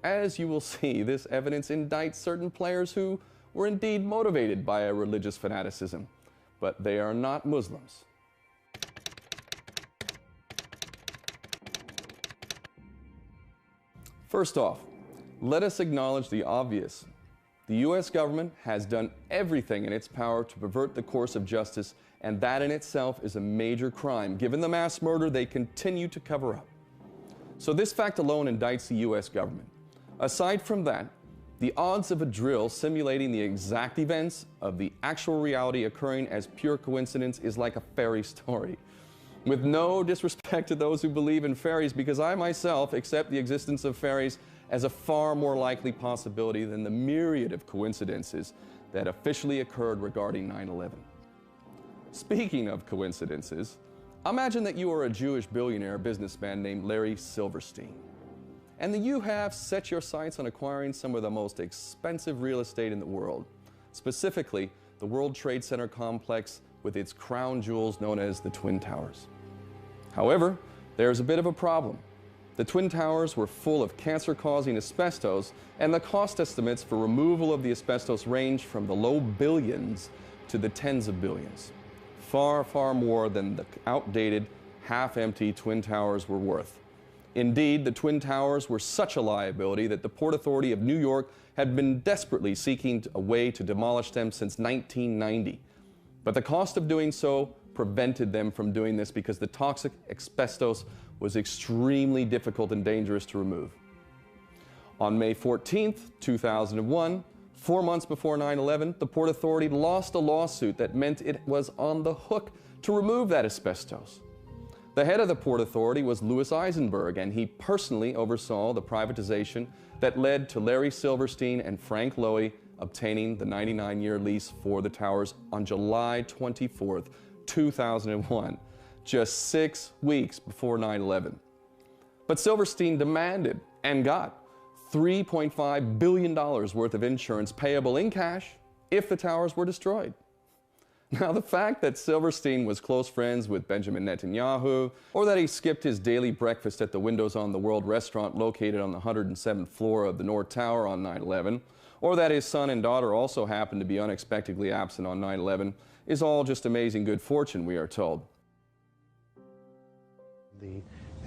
As you will see, this evidence indicts certain players who were indeed motivated by a religious fanaticism, but they are not Muslims. First off, let us acknowledge the obvious. The U.S. government has done everything in its power to pervert the course of justice, and that in itself is a major crime, given the mass murder they continue to cover up. So this fact alone indicts the U.S. government. Aside from that, the odds of a drill simulating the exact events of the actual reality occurring as pure coincidence is like a fairy story. With no disrespect to those who believe in fairies, because I myself accept the existence of fairies as a far more likely possibility than the myriad of coincidences that officially occurred regarding 9/11. Speaking of coincidences, imagine that you are a Jewish billionaire businessman named Larry Silverstein, and that you have set your sights on acquiring some of the most expensive real estate in the world, specifically the World Trade Center complex with its crown jewels known as the Twin Towers. However, there's a bit of a problem. The Twin Towers were full of cancer-causing asbestos, and the cost estimates for removal of the asbestos range from the low billions to the tens of billions. Far, far more than the outdated, half-empty Twin Towers were worth. Indeed, the Twin Towers were such a liability that the Port Authority of New York had been desperately seeking a way to demolish them since 1990. But the cost of doing so prevented them from doing this because the toxic asbestos was extremely difficult and dangerous to remove. On May 14th, 2001, 4 months before 9/11, the Port Authority lost a lawsuit that meant it was on the hook to remove that asbestos. The head of the Port Authority was Louis Eisenberg, and he personally oversaw the privatization that led to Larry Silverstein and Frank Lowy obtaining the 99-year lease for the towers on July 24th, 2001, just 6 weeks before 9/11. But Silverstein demanded and got $3.5 billion worth of insurance payable in cash if the towers were destroyed. Now, the fact that Silverstein was close friends with Benjamin Netanyahu, or that he skipped his daily breakfast at the Windows on the World restaurant located on the 107th floor of the North Tower on 9/11, or that his son and daughter also happened to be unexpectedly absent on 9/11, is all just amazing good fortune, we are told.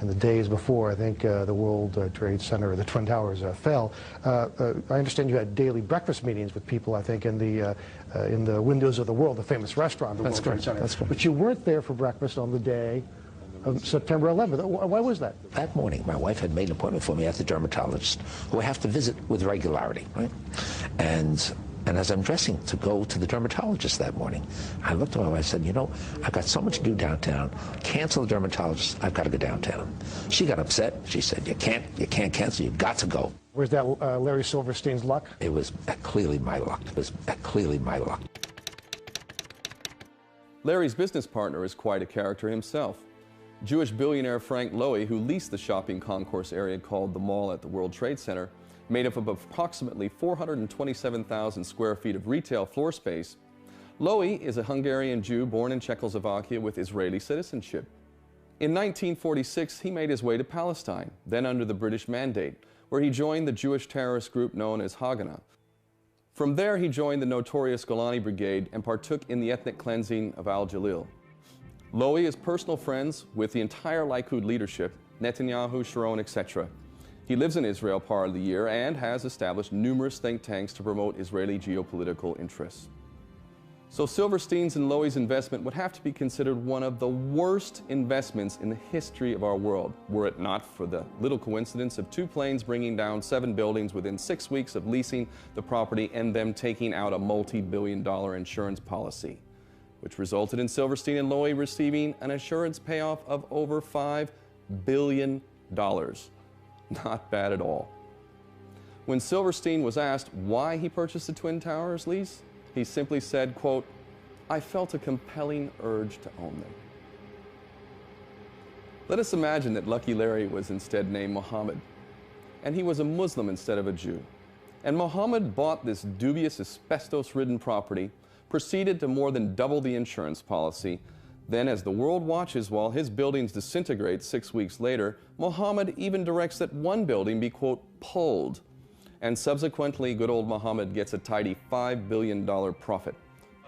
In the days before, I think, the World Trade Center, or the Twin Towers, fell, I understand you had daily breakfast meetings with people, I think, in the Windows of the World, the famous restaurant, the World Trade Center. That's correct. But you weren't there for breakfast on the day of September 11th. Why was that? That morning, my wife had made an appointment for me at the dermatologist, who I have to visit with regularity, right? And as I'm dressing to go to the dermatologist that morning, I looked at my wife and said, you know, I've got so much to do downtown. Cancel the dermatologist. I've got to go downtown. She got upset. She said, you can't cancel. You've got to go. Was that Larry Silverstein's luck? It was clearly my luck. It was clearly my luck. Larry's business partner is quite a character himself. Jewish billionaire Frank Lowy, who leased the shopping concourse area called the Mall at the World Trade Center, made up of approximately 427,000 square feet of retail floor space, Lowy is a Hungarian Jew born in Czechoslovakia with Israeli citizenship. In 1946, he made his way to Palestine, then under the British Mandate, where he joined the Jewish terrorist group known as Haganah. From there, he joined the notorious Golani Brigade and partook in the ethnic cleansing of Al-Jalil. Lowy is personal friends with the entire Likud leadership, Netanyahu, Sharon, etc. He lives in Israel part of the year and has established numerous think tanks to promote Israeli geopolitical interests. So Silverstein's and Lowy's investment would have to be considered one of the worst investments in the history of our world, were it not for the little coincidence of 2 planes bringing down 7 buildings within 6 weeks of leasing the property and them taking out a multi-billion-dollar insurance policy, which resulted in Silverstein and Lowy receiving an insurance payoff of over $5 billion. Not bad at all. When Silverstein was asked why he purchased the Twin Towers lease, he simply said, quote, "I felt a compelling urge to own them." Let us imagine that Lucky Larry was instead named Mohammed, and he was a Muslim instead of a Jew. And Mohammed bought this dubious asbestos-ridden property, proceeded to more than double the insurance policy. Then, as the world watches while his buildings disintegrate 6 weeks later, Mohammed even directs that one building be, quote, pulled. And subsequently, good old Mohammed gets a tidy $5 billion profit.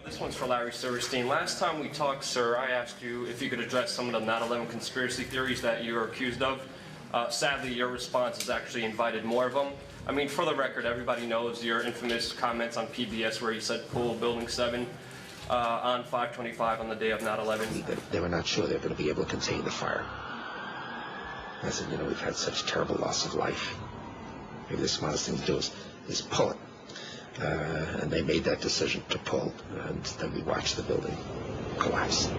This one's for Larry Silverstein. Last time we talked, sir, I asked you if you could address some of the 9/11 conspiracy theories that you are accused of. Sadly, your response has actually invited more of them. I mean, for the record, everybody knows your infamous comments on PBS where you said pull Building 7 on 5/25 on the day of 9/11. They were not sure they were going to be able to contain the fire. I said, you know, we've had such terrible loss of life. Maybe the smartest thing to do is pull it. And they made that decision to pull, and then we watched the building collapse.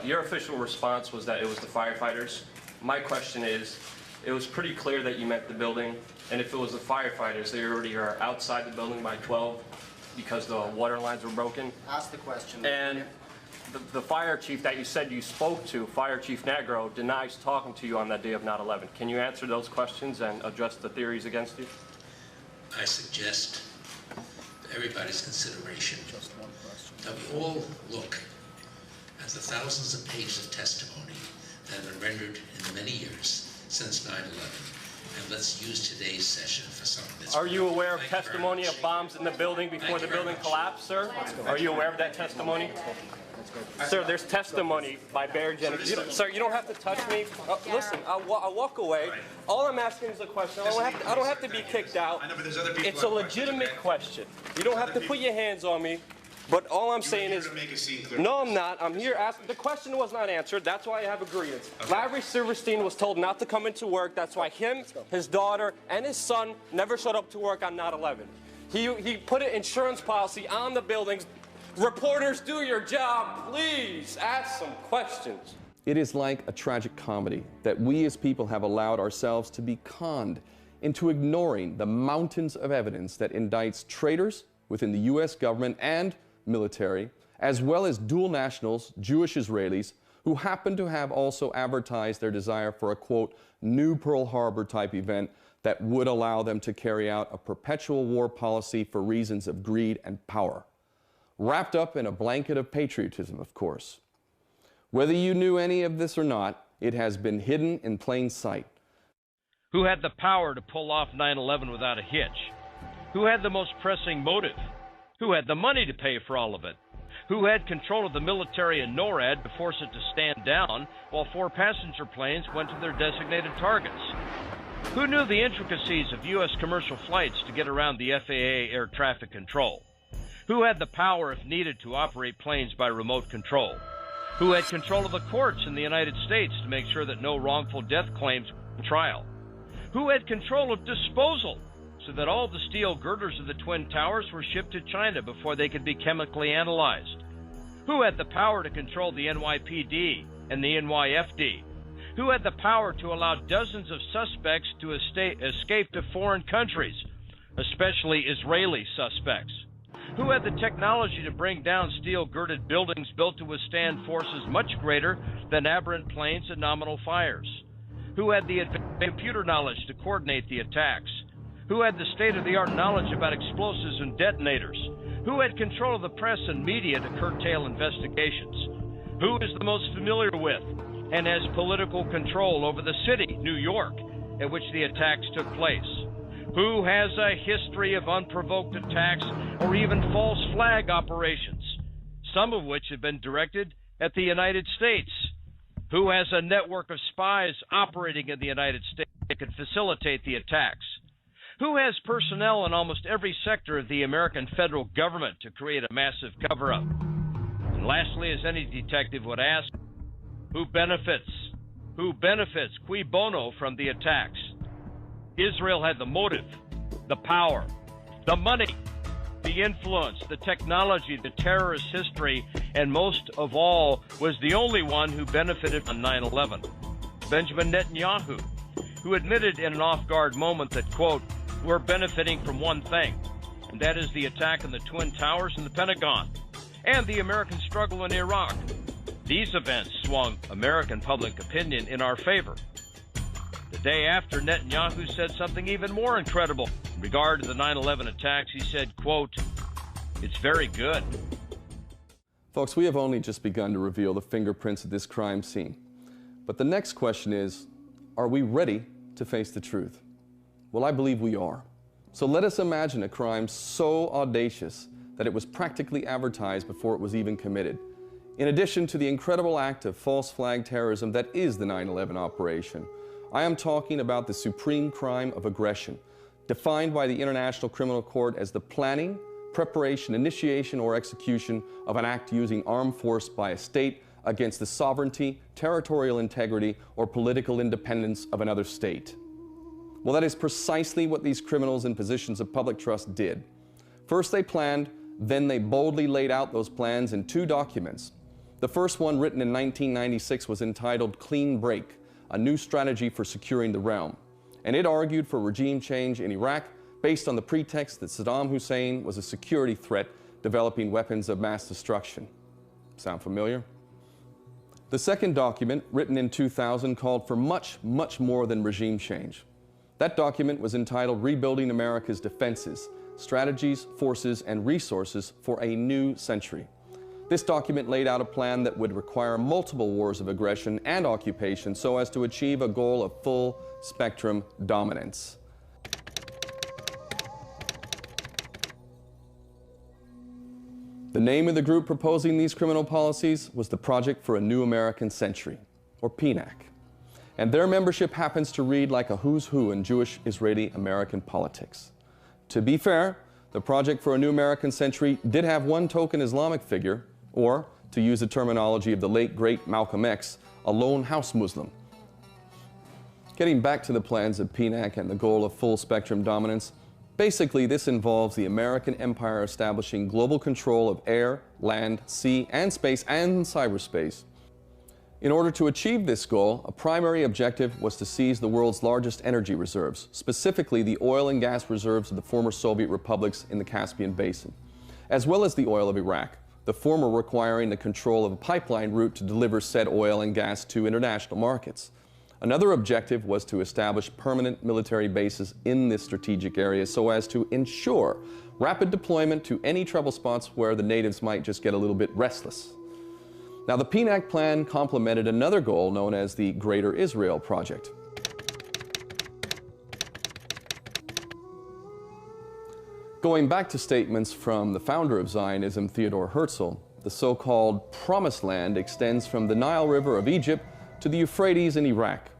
Your official response was that it was the firefighters. My question is, it was pretty clear that you meant the building, and if it was the firefighters, they already are outside the building by 12 because the water lines were broken. Ask the question. And the fire chief that you said you spoke to, Fire Chief Negro, denies talking to you on that day of 9/11. Can you answer those questions and address the theories against you? I suggest to everybody's consideration that we all look at the thousands of pages of testimony that have been rendered in the many years since 9/11, and let's use today's session for something that's... Are you aware of testimony of bombs in the building before the building collapsed, sir? Are you aware of that testimony? Sir, there's testimony by Barry Jennings. Sir, you don't have to touch me. Listen, I'll walk away. All I'm asking is a question. I don't have to be kicked out. It's a legitimate question. You don't have to put your hands on me. But all I'm saying is, no, I'm not. I'm here asking. The question was not answered. That's why I have a grievance. Okay. Larry Silverstein was told not to come into work. That's why him, his daughter, and his son never showed up to work on 9/11. He put an insurance policy on the buildings. Reporters, do your job. Please ask some questions. It is like a tragic comedy that we as people have allowed ourselves to be conned into ignoring the mountains of evidence that indicts traitors within the U.S. government and military, as well as dual nationals, Jewish Israelis, who happen to have also advertised their desire for a, quote, new Pearl Harbor type event that would allow them to carry out a perpetual war policy for reasons of greed and power. Wrapped up in a blanket of patriotism, of course. Whether you knew any of this or not, it has been hidden in plain sight. Who had the power to pull off 9/11 without a hitch? Who had the most pressing motive? Who had the money to pay for all of it? Who had control of the military and NORAD to force it to stand down while 4 passenger planes went to their designated targets? Who knew the intricacies of U.S. commercial flights to get around the FAA air traffic control? Who had the power, if needed, to operate planes by remote control? Who had control of the courts in the United States to make sure that no wrongful death claims were trial? Who had control of disposal so that all the steel girders of the Twin Towers were shipped to China before they could be chemically analyzed? Who had the power to control the NYPD and the NYFD? Who had the power to allow dozens of suspects to escape to foreign countries, especially Israeli suspects? Who had the technology to bring down steel-girded buildings built to withstand forces much greater than aberrant planes and nominal fires? Who had the advanced computer knowledge to coordinate the attacks? Who had the state-of-the-art knowledge about explosives and detonators? Who had control of the press and media to curtail investigations? Who is the most familiar with and has political control over the city, New York, at which the attacks took place? Who has a history of unprovoked attacks or even false flag operations, some of which have been directed at the United States? Who has a network of spies operating in the United States that could facilitate the attacks? Who has personnel in almost every sector of the American federal government to create a massive cover-up? And lastly, as any detective would ask, who benefits? Who benefits, cui bono, from the attacks? Israel had the motive, the power, the money, the influence, the technology, the terrorist history, and most of all, was the only one who benefited from 9/11. Benjamin Netanyahu, who admitted in an off-guard moment that, quote, we're benefiting from one thing, and that is the attack on the Twin Towers and the Pentagon, and the American struggle in Iraq. These events swung American public opinion in our favor. The day after, Netanyahu said something even more incredible. In regard to the 9/11 attacks, he said, quote, it's very good. Folks, we have only just begun to reveal the fingerprints of this crime scene. But the next question is, are we ready to face the truth? Well, I believe we are. So let us imagine a crime so audacious that it was practically advertised before it was even committed. In addition to the incredible act of false flag terrorism that is the 9/11 operation, I am talking about the supreme crime of aggression, defined by the International Criminal Court as the planning, preparation, initiation, or execution of an act using armed force by a state against the sovereignty, territorial integrity, or political independence of another state. Well, that is precisely what these criminals in positions of public trust did. First they planned, then they boldly laid out those plans in two documents. The first one, written in 1996, was entitled Clean Break, a new strategy for securing the realm. And it argued for regime change in Iraq based on the pretext that Saddam Hussein was a security threat developing weapons of mass destruction. Sound familiar? The second document, written in 2000, called for much, much more than regime change. That document was entitled Rebuilding America's Defenses, Strategies, Forces, and Resources for a New Century. This document laid out a plan that would require multiple wars of aggression and occupation so as to achieve a goal of full spectrum dominance. The name of the group proposing these criminal policies was the Project for a New American Century, or PNAC. And their membership happens to read like a who's who in Jewish Israeli American politics. To be fair, the Project for a New American Century did have one token Islamic figure, or, to use the terminology of the late great Malcolm X, a lone house Muslim. Getting back to the plans of PNAC and the goal of full spectrum dominance, basically this involves the American empire establishing global control of air, land, sea, and space, and cyberspace. In order to achieve this goal, a primary objective was to seize the world's largest energy reserves, specifically the oil and gas reserves of the former Soviet republics in the Caspian Basin, as well as the oil of Iraq, the former requiring the control of a pipeline route to deliver said oil and gas to international markets. Another objective was to establish permanent military bases in this strategic area so as to ensure rapid deployment to any trouble spots where the natives might just get a little bit restless. Now, the PNAC plan complemented another goal known as the Greater Israel Project. Going back to statements from the founder of Zionism, Theodor Herzl, the so-called Promised Land extends from the Nile River of Egypt to the Euphrates in Iraq.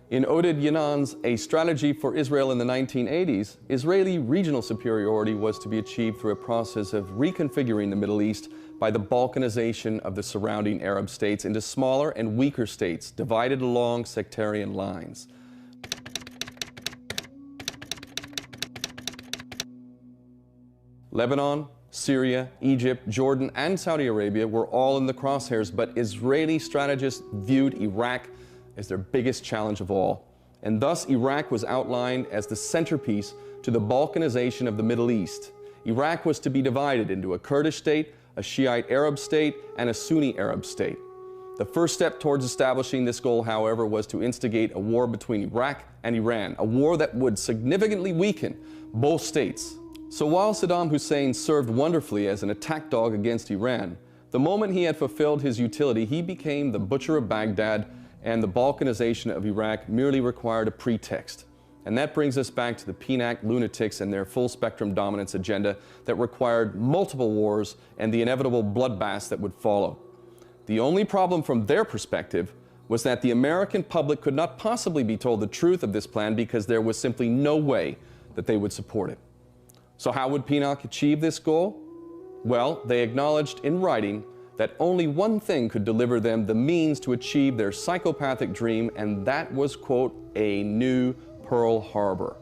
In Oded Yanan's A Strategy for Israel in the 1980s, Israeli regional superiority was to be achieved through a process of reconfiguring the Middle East by the balkanization of the surrounding Arab states into smaller and weaker states divided along sectarian lines. Lebanon, Syria, Egypt, Jordan, and Saudi Arabia were all in the crosshairs, but Israeli strategists viewed Iraq as their biggest challenge of all. And thus Iraq was outlined as the centerpiece to the balkanization of the Middle East. Iraq was to be divided into a Kurdish state, a Shiite Arab state, and a Sunni Arab state. The first step towards establishing this goal, however, was to instigate a war between Iraq and Iran, a war that would significantly weaken both states. So while Saddam Hussein served wonderfully as an attack dog against Iran, the moment he had fulfilled his utility, he became the butcher of Baghdad, and the Balkanization of Iraq merely required a pretext. And that brings us back to the PNAC lunatics and their full-spectrum dominance agenda that required multiple wars and the inevitable bloodbaths that would follow. The only problem from their perspective was that the American public could not possibly be told the truth of this plan because there was simply no way that they would support it. So how would PNAC achieve this goal? Well, they acknowledged in writing that only one thing could deliver them the means to achieve their psychopathic dream, and that was, quote, a new Pearl Harbor.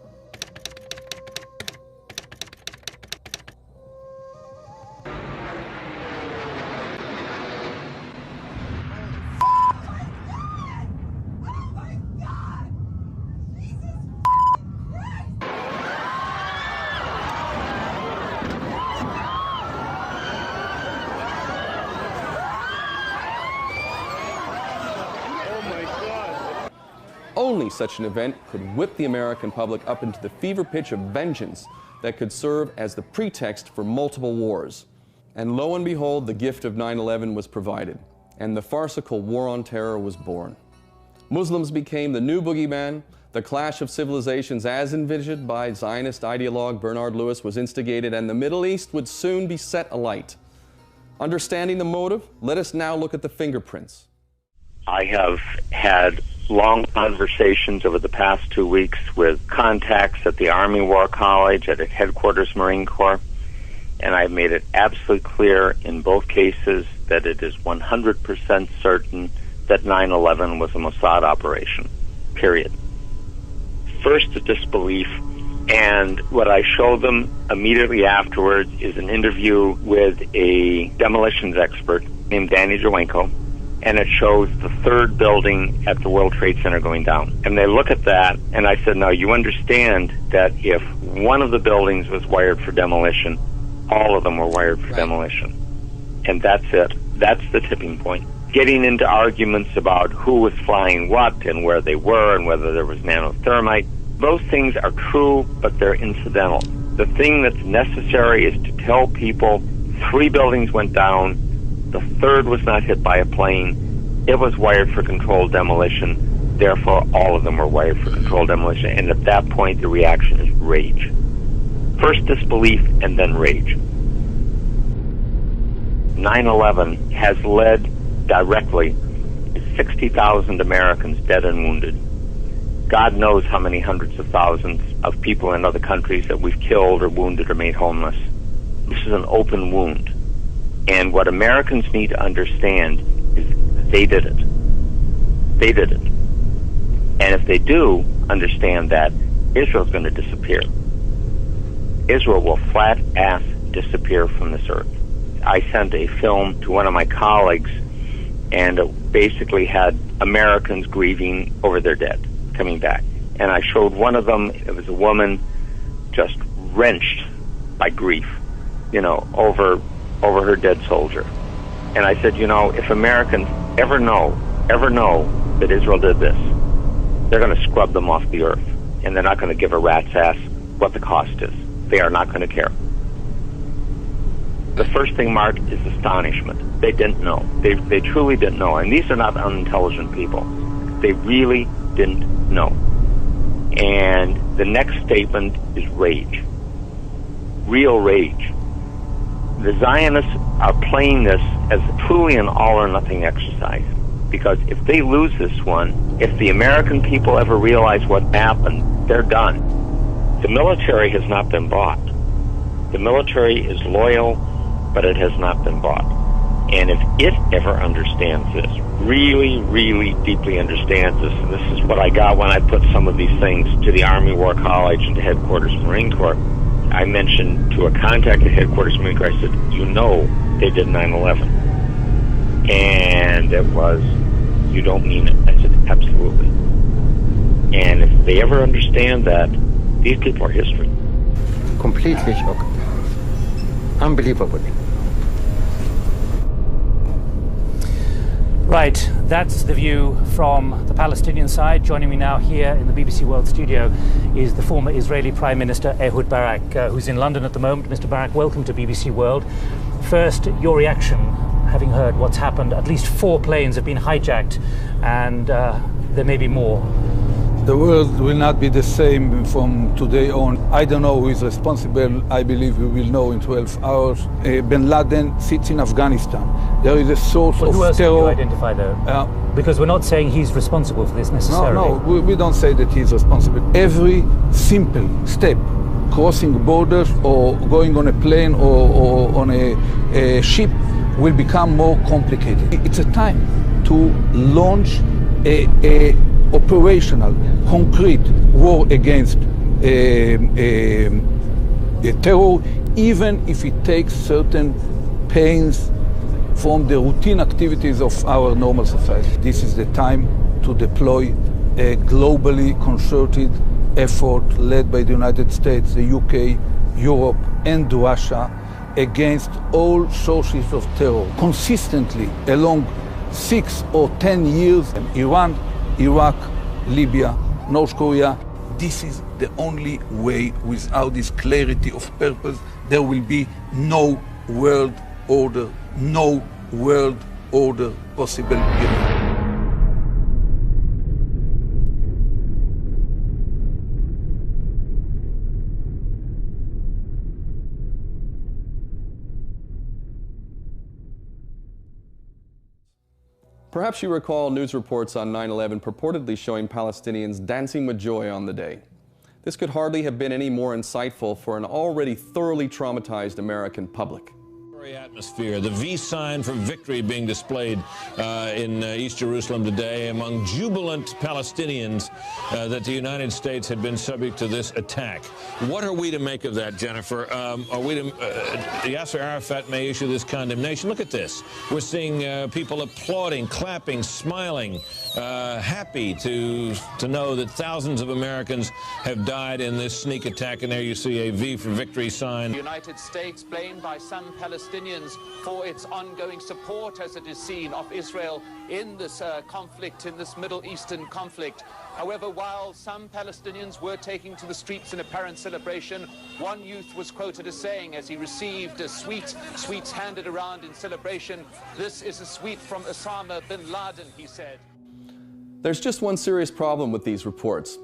Only such an event could whip the American public up into the fever pitch of vengeance that could serve as the pretext for multiple wars. And lo and behold, the gift of 9/11 was provided, and the farcical war on terror was born. Muslims became the new boogeyman. The clash of civilizations as envisioned by Zionist ideologue Bernard Lewis was instigated, and the Middle East would soon be set alight. Understanding the motive, let us now look at the fingerprints. I have had long conversations over the past 2 weeks with contacts at the Army War College, at Headquarters Marine Corps, and I've made it absolutely clear in both cases that it is 100% certain that 9/11 was a Mossad operation, period. First, the disbelief, and what I show them immediately afterwards is an interview with a demolitions expert named Danny Jawenko, and it shows the third building at the World Trade Center going down. And they look at that, and I said, now you understand that if one of the buildings was wired for demolition, all of them were wired for demolition. And that's it. That's the tipping point. Getting into arguments about who was flying what and where they were and whether there was nanothermite, those things are true, but they're incidental. The thing that's necessary is to tell people 3 buildings went down, the third was not hit by a plane, it was wired for controlled demolition, therefore all of them were wired for controlled demolition, and at that point the reaction is rage. First disbelief and then rage. 9/11 has led directly to 60,000 Americans dead and wounded. God knows how many hundreds of thousands of people in other countries that we've killed or wounded or made homeless. This is an open wound. And what Americans need to understand is they did it. They did it. And if they do understand that, Israel's going to disappear. Israel will flat-ass disappear from this earth. I sent a film to one of my colleagues, and it basically had Americans grieving over their dead, coming back. And I showed one of them, it was a woman just wrenched by grief, over her dead soldier. And I said, if Americans ever know that Israel did this, they're going to scrub them off the earth. And they're not going to give a rat's ass what the cost is. They are not going to care. The first thing, Mark, is astonishment. They didn't know. They truly didn't know. And these are not unintelligent people. They really didn't know. And the next statement is rage. Real rage. The Zionists are playing this as truly an all-or-nothing exercise. Because if they lose this one, if the American people ever realize what happened, they're done. The military has not been bought. The military is loyal, but it has not been bought. And if it ever understands this, really, really deeply understands this, and this is what I got when I put some of these things to the Army War College and to Headquarters Marine Corps, I mentioned to a contact at Headquarters Marine Corps, I said, they did 9/11. And it was, you don't mean it. I said, absolutely. And if they ever understand that, these people are history. Completely shocked. Unbelievable. Right, that's the view from the Palestinian side. Joining me now here in the BBC World studio is the former Israeli Prime Minister Ehud Barak, who's in London at the moment. Mr. Barak, welcome to BBC World. First, your reaction, having heard what's happened. At least 4 planes have been hijacked, and there may be more. The world will not be the same from today on. I don't know who is responsible. I believe we will know in 12 hours. Bin Laden sits in Afghanistan. There is a source of who else terror. Can you identify, though? Because we're not saying he's responsible for this necessarily. No, we don't say that he's responsible. Every simple step, crossing borders or going on a plane or on a ship, will become more complicated. It's a time to launch a operational, concrete war against terror, even if it takes certain pains from the routine activities of our normal society. This is the time to deploy a globally concerted effort led by the United States, the UK, Europe, and Russia against all sources of terror. Consistently, along 6 or 10 years, Iran, Iraq, Libya, North Korea. This is the only way. Without this clarity of purpose, there will be no world order, no world order possible here. Perhaps you recall news reports on 9/11 purportedly showing Palestinians dancing with joy on the day. This could hardly have been any more insightful for an already thoroughly traumatized American public. Atmosphere, the V sign for victory being displayed in East Jerusalem today among jubilant Palestinians that the United States had been subject to this attack. What are we to make of that, Jennifer? Are we to, Yasser Arafat may issue this condemnation. Look at this. We're seeing people applauding, clapping, smiling, happy to know that thousands of Americans have died in this sneak attack. And there you see a V for victory sign. The United States blamed by some Palestinians for its ongoing support, as it is seen, of Israel in this conflict, in this Middle Eastern conflict. However, while some Palestinians were taking to the streets in apparent celebration, one youth was quoted as saying, as he received a sweets handed around in celebration, "This is a sweet from Osama bin Laden," he said. There's just one serious problem with these reports.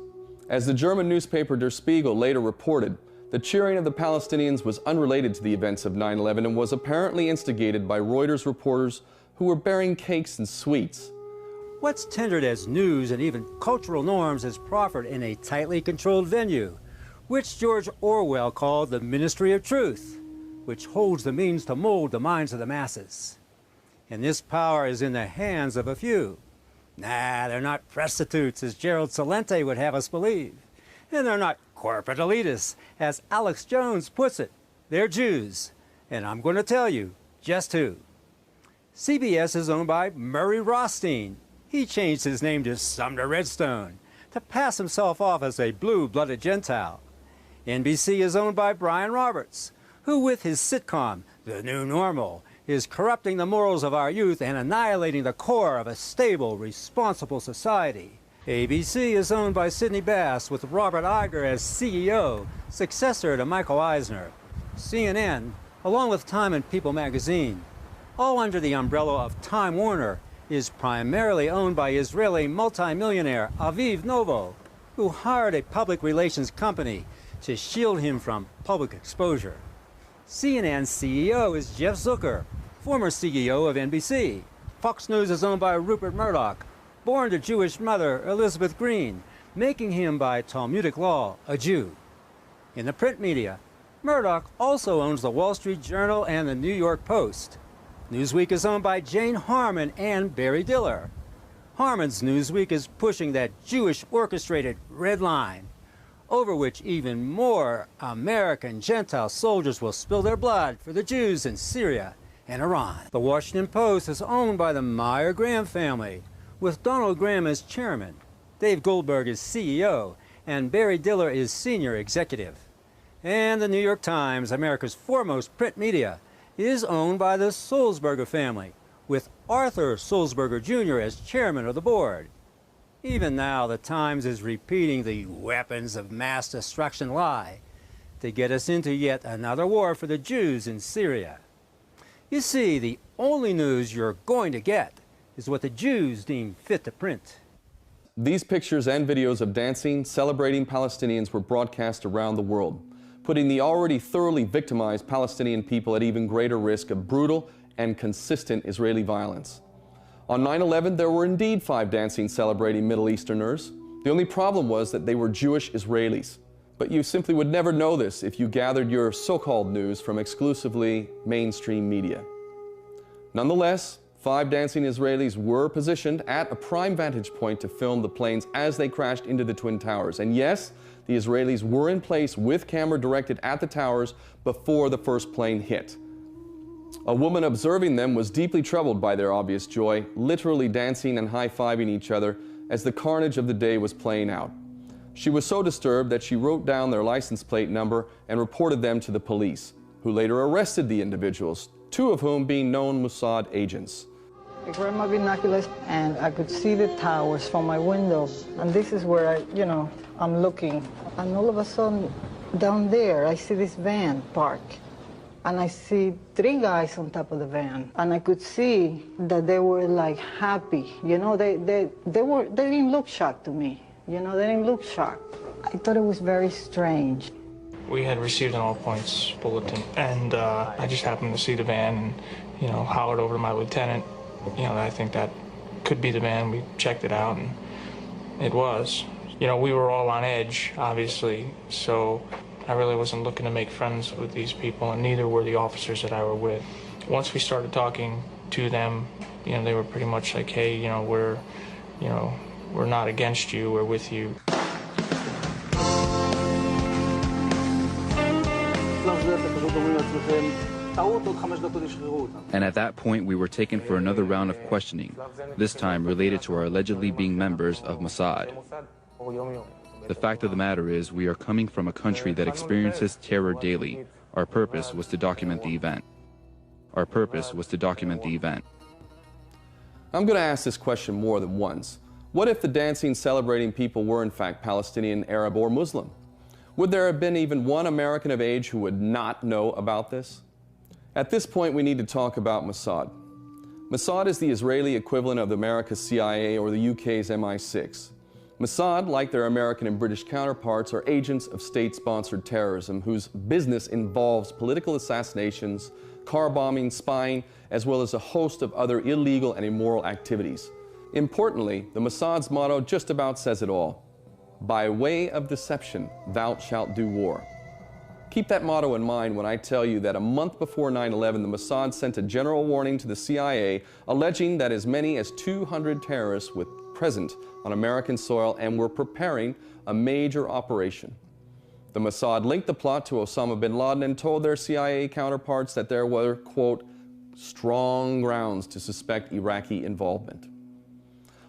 As the German newspaper Der Spiegel later reported, the cheering of the Palestinians was unrelated to the events of 9/11 and was apparently instigated by Reuters reporters who were bearing cakes and sweets. What's tendered as news and even cultural norms is proffered in a tightly controlled venue, which George Orwell called the Ministry of Truth, which holds the means to mold the minds of the masses. And this power is in the hands of a few. Nah, they're not prostitutes, as Gerald Celente would have us believe. And they're not corporate elitists, as Alex Jones puts it. They're Jews, and I'm going to tell you just who. CBS is owned by Murray Rothstein. He changed his name to Sumner Redstone to pass himself off as a blue-blooded Gentile. NBC is owned by Brian Roberts, who with his sitcom, The New Normal, is corrupting the morals of our youth and annihilating the core of a stable, responsible society. ABC is owned by Sidney Bass, with Robert Iger as CEO, successor to Michael Eisner. CNN, along with Time and People magazine, all under the umbrella of Time Warner, is primarily owned by Israeli multimillionaire Aviv Novo, who hired a public relations company to shield him from public exposure. CNN's CEO is Jeff Zucker, former CEO of NBC. Fox News is owned by Rupert Murdoch, born to Jewish mother Elizabeth Green, making him by Talmudic law a Jew. In the print media, Murdoch also owns the Wall Street Journal and the New York Post. Newsweek is owned by Jane Harman and Barry Diller. Harman's Newsweek is pushing that Jewish orchestrated red line, over which even more American Gentile soldiers will spill their blood for the Jews in Syria and Iran. The Washington Post is owned by the Meyer-Graham family, with Donald Graham as chairman, Dave Goldberg is CEO, and Barry Diller is senior executive. And the New York Times, America's foremost print media, is owned by the Sulzberger family, with Arthur Sulzberger Jr. as chairman of the board. Even now, the Times is repeating the weapons of mass destruction lie to get us into yet another war for the Jews in Syria. You see, the only news you're going to get is what the Jews deem fit to print. These pictures and videos of dancing, celebrating Palestinians were broadcast around the world, putting the already thoroughly victimized Palestinian people at even greater risk of brutal and consistent Israeli violence. On 9/11, there were indeed 5 dancing celebrating Middle Easterners. The only problem was that they were Jewish Israelis. But you simply would never know this if you gathered your so-called news from exclusively mainstream media. Nonetheless, 5 dancing Israelis were positioned at a prime vantage point to film the planes as they crashed into the Twin Towers. And yes, the Israelis were in place with camera directed at the towers before the first plane hit. A woman observing them was deeply troubled by their obvious joy, literally dancing and high-fiving each other as the carnage of the day was playing out. She was so disturbed that she wrote down their license plate number and reported them to the police, who later arrested the individuals, 2 of whom being known Mossad agents. I grabbed my binoculars and I could see the towers from my window. And this is where I'm looking. And all of a sudden, down there, I see this van parked. And I see 3 guys on top of the van. And I could see that they were like happy. You know, they didn't look shocked to me. You know, they didn't look shocked. I thought it was very strange. We had received an all-points bulletin, and I just happened to see the van and, hollered over to my lieutenant. I think that could be the van. We checked it out, and it was. We were all on edge, obviously, so I really wasn't looking to make friends with these people, and neither were the officers that I were with. Once we started talking to them, they were pretty much like, hey, we're not against you, we're with you. And at that point, we were taken for another round of questioning, this time related to our allegedly being members of Mossad. The fact of the matter is, we are coming from a country that experiences terror daily. Our purpose was to document the event. I'm going to ask this question more than once. What if the dancing, celebrating people were in fact Palestinian, Arab, or Muslim? Would there have been even one American of age who would not know about this? At this point, we need to talk about Mossad. Mossad is the Israeli equivalent of America's CIA or the UK's MI6. Mossad, like their American and British counterparts, are agents of state-sponsored terrorism whose business involves political assassinations, car bombing, spying, as well as a host of other illegal and immoral activities. Importantly, the Mossad's motto just about says it all. By way of deception, thou shalt do war. Keep that motto in mind when I tell you that a month before 9/11, the Mossad sent a general warning to the CIA alleging that as many as 200 terrorists were present on American soil and were preparing a major operation. The Mossad linked the plot to Osama bin Laden and told their CIA counterparts that there were, quote, strong grounds to suspect Iraqi involvement.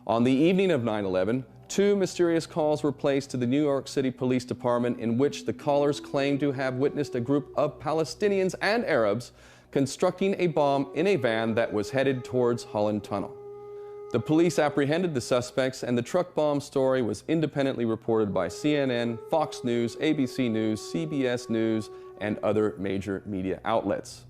On the evening of 9/11, 2 mysterious calls were placed to the New York City Police Department in which the callers claimed to have witnessed a group of Palestinians and Arabs constructing a bomb in a van that was headed towards Holland Tunnel. The police apprehended the suspects, and the truck bomb story was independently reported by CNN, Fox News, ABC News, CBS News, and other major media outlets.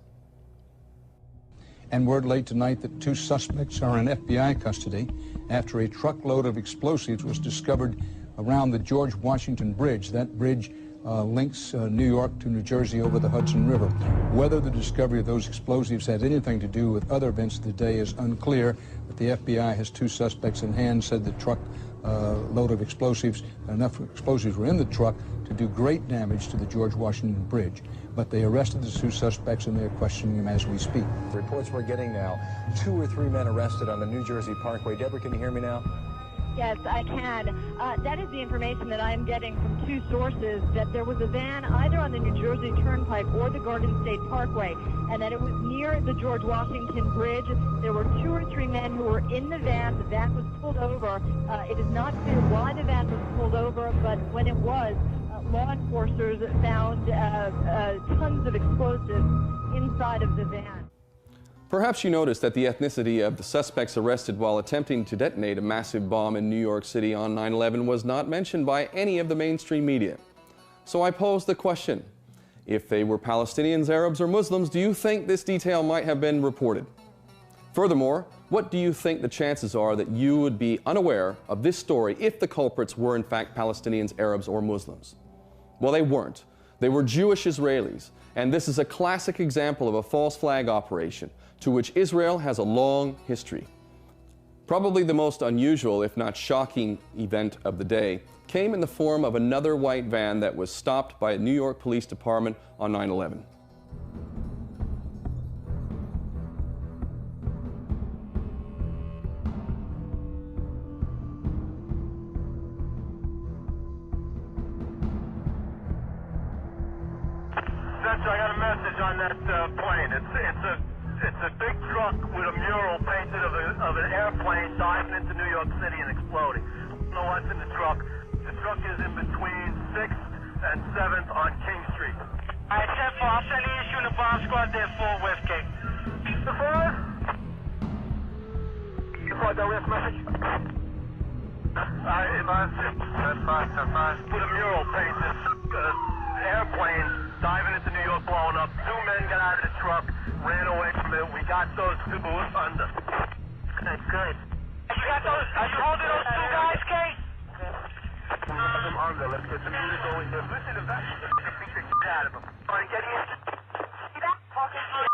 And word late tonight that 2 suspects are in FBI custody after a truckload of explosives was discovered around the George Washington Bridge. That bridge links New York to New Jersey over the Hudson River. Whether the discovery of those explosives had anything to do with other events of the day is unclear, but the FBI has 2 suspects in hand, said the truck load of explosives, enough explosives were in the truck to do great damage to the George Washington Bridge. But they arrested the 2 suspects and they're questioning them as we speak. The reports we're getting now, 2 or 3 men arrested on the New Jersey Parkway. Deborah, can you hear me now? Yes, I can. That is the information that I'm getting from 2 sources, that there was a van either on the New Jersey Turnpike or the Garden State Parkway, and that it was near the George Washington Bridge. There were 2 or 3 men who were in the van. The van was pulled over. It is not clear why the van was pulled over, but when it was, law enforcers found tons of explosives inside of the van. Perhaps you noticed that the ethnicity of the suspects arrested while attempting to detonate a massive bomb in New York City on 9/11 was not mentioned by any of the mainstream media. So I posed the question, if they were Palestinians, Arabs, or Muslims, do you think this detail might have been reported? Furthermore, what do you think the chances are that you would be unaware of this story if the culprits were in fact Palestinians, Arabs, or Muslims? Well, they weren't. They were Jewish Israelis, and this is a classic example of a false flag operation to which Israel has a long history. Probably the most unusual, if not shocking, event of the day came in the form of another white van that was stopped by a New York Police Department on 9/11. I got a message on that plane. It's a big truck with a mural painted of an airplane diving into New York City and exploding. I don't know what's in the truck. The truck is in between 6th and 7th on King Street. All right, 10-4. I'll send the issue in the bomb squad there for West King. The 4? You got that last message? That's fine. With a mural painted airplane diving into New York, blowing up. 2 men got out of the truck, ran away from it. We got those 2 under. That's good. You got those? Are you holding those 2 guys, Kay? We have them under. Let's get some units going there. Listen to that. Beat the shit out of them. All right, get in. See that? Talking to you.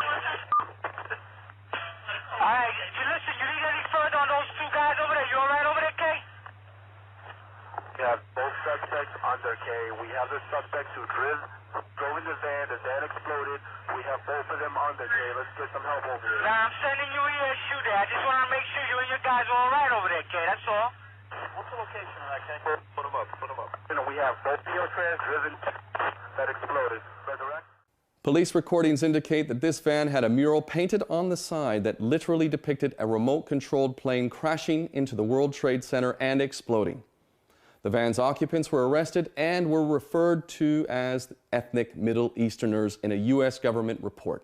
All right, listen, you need any further on those 2 guys over there? You all right over there, Kay? We have both suspects under, Kay. We have the suspects who drove in the van exploded. We have both of them under, Kay. Let's get some help over here. Nah, I'm sending you a shoot there. I just want to make sure you and your guys are all right over there, Kay. That's all. What's the location of that, Kay? Put them up. You know, we have both Neotrans driven that exploded. Resurrect. Police recordings indicate that this van had a mural painted on the side that literally depicted a remote-controlled plane crashing into the World Trade Center and exploding. The van's occupants were arrested and were referred to as ethnic Middle Easterners in a U.S. government report.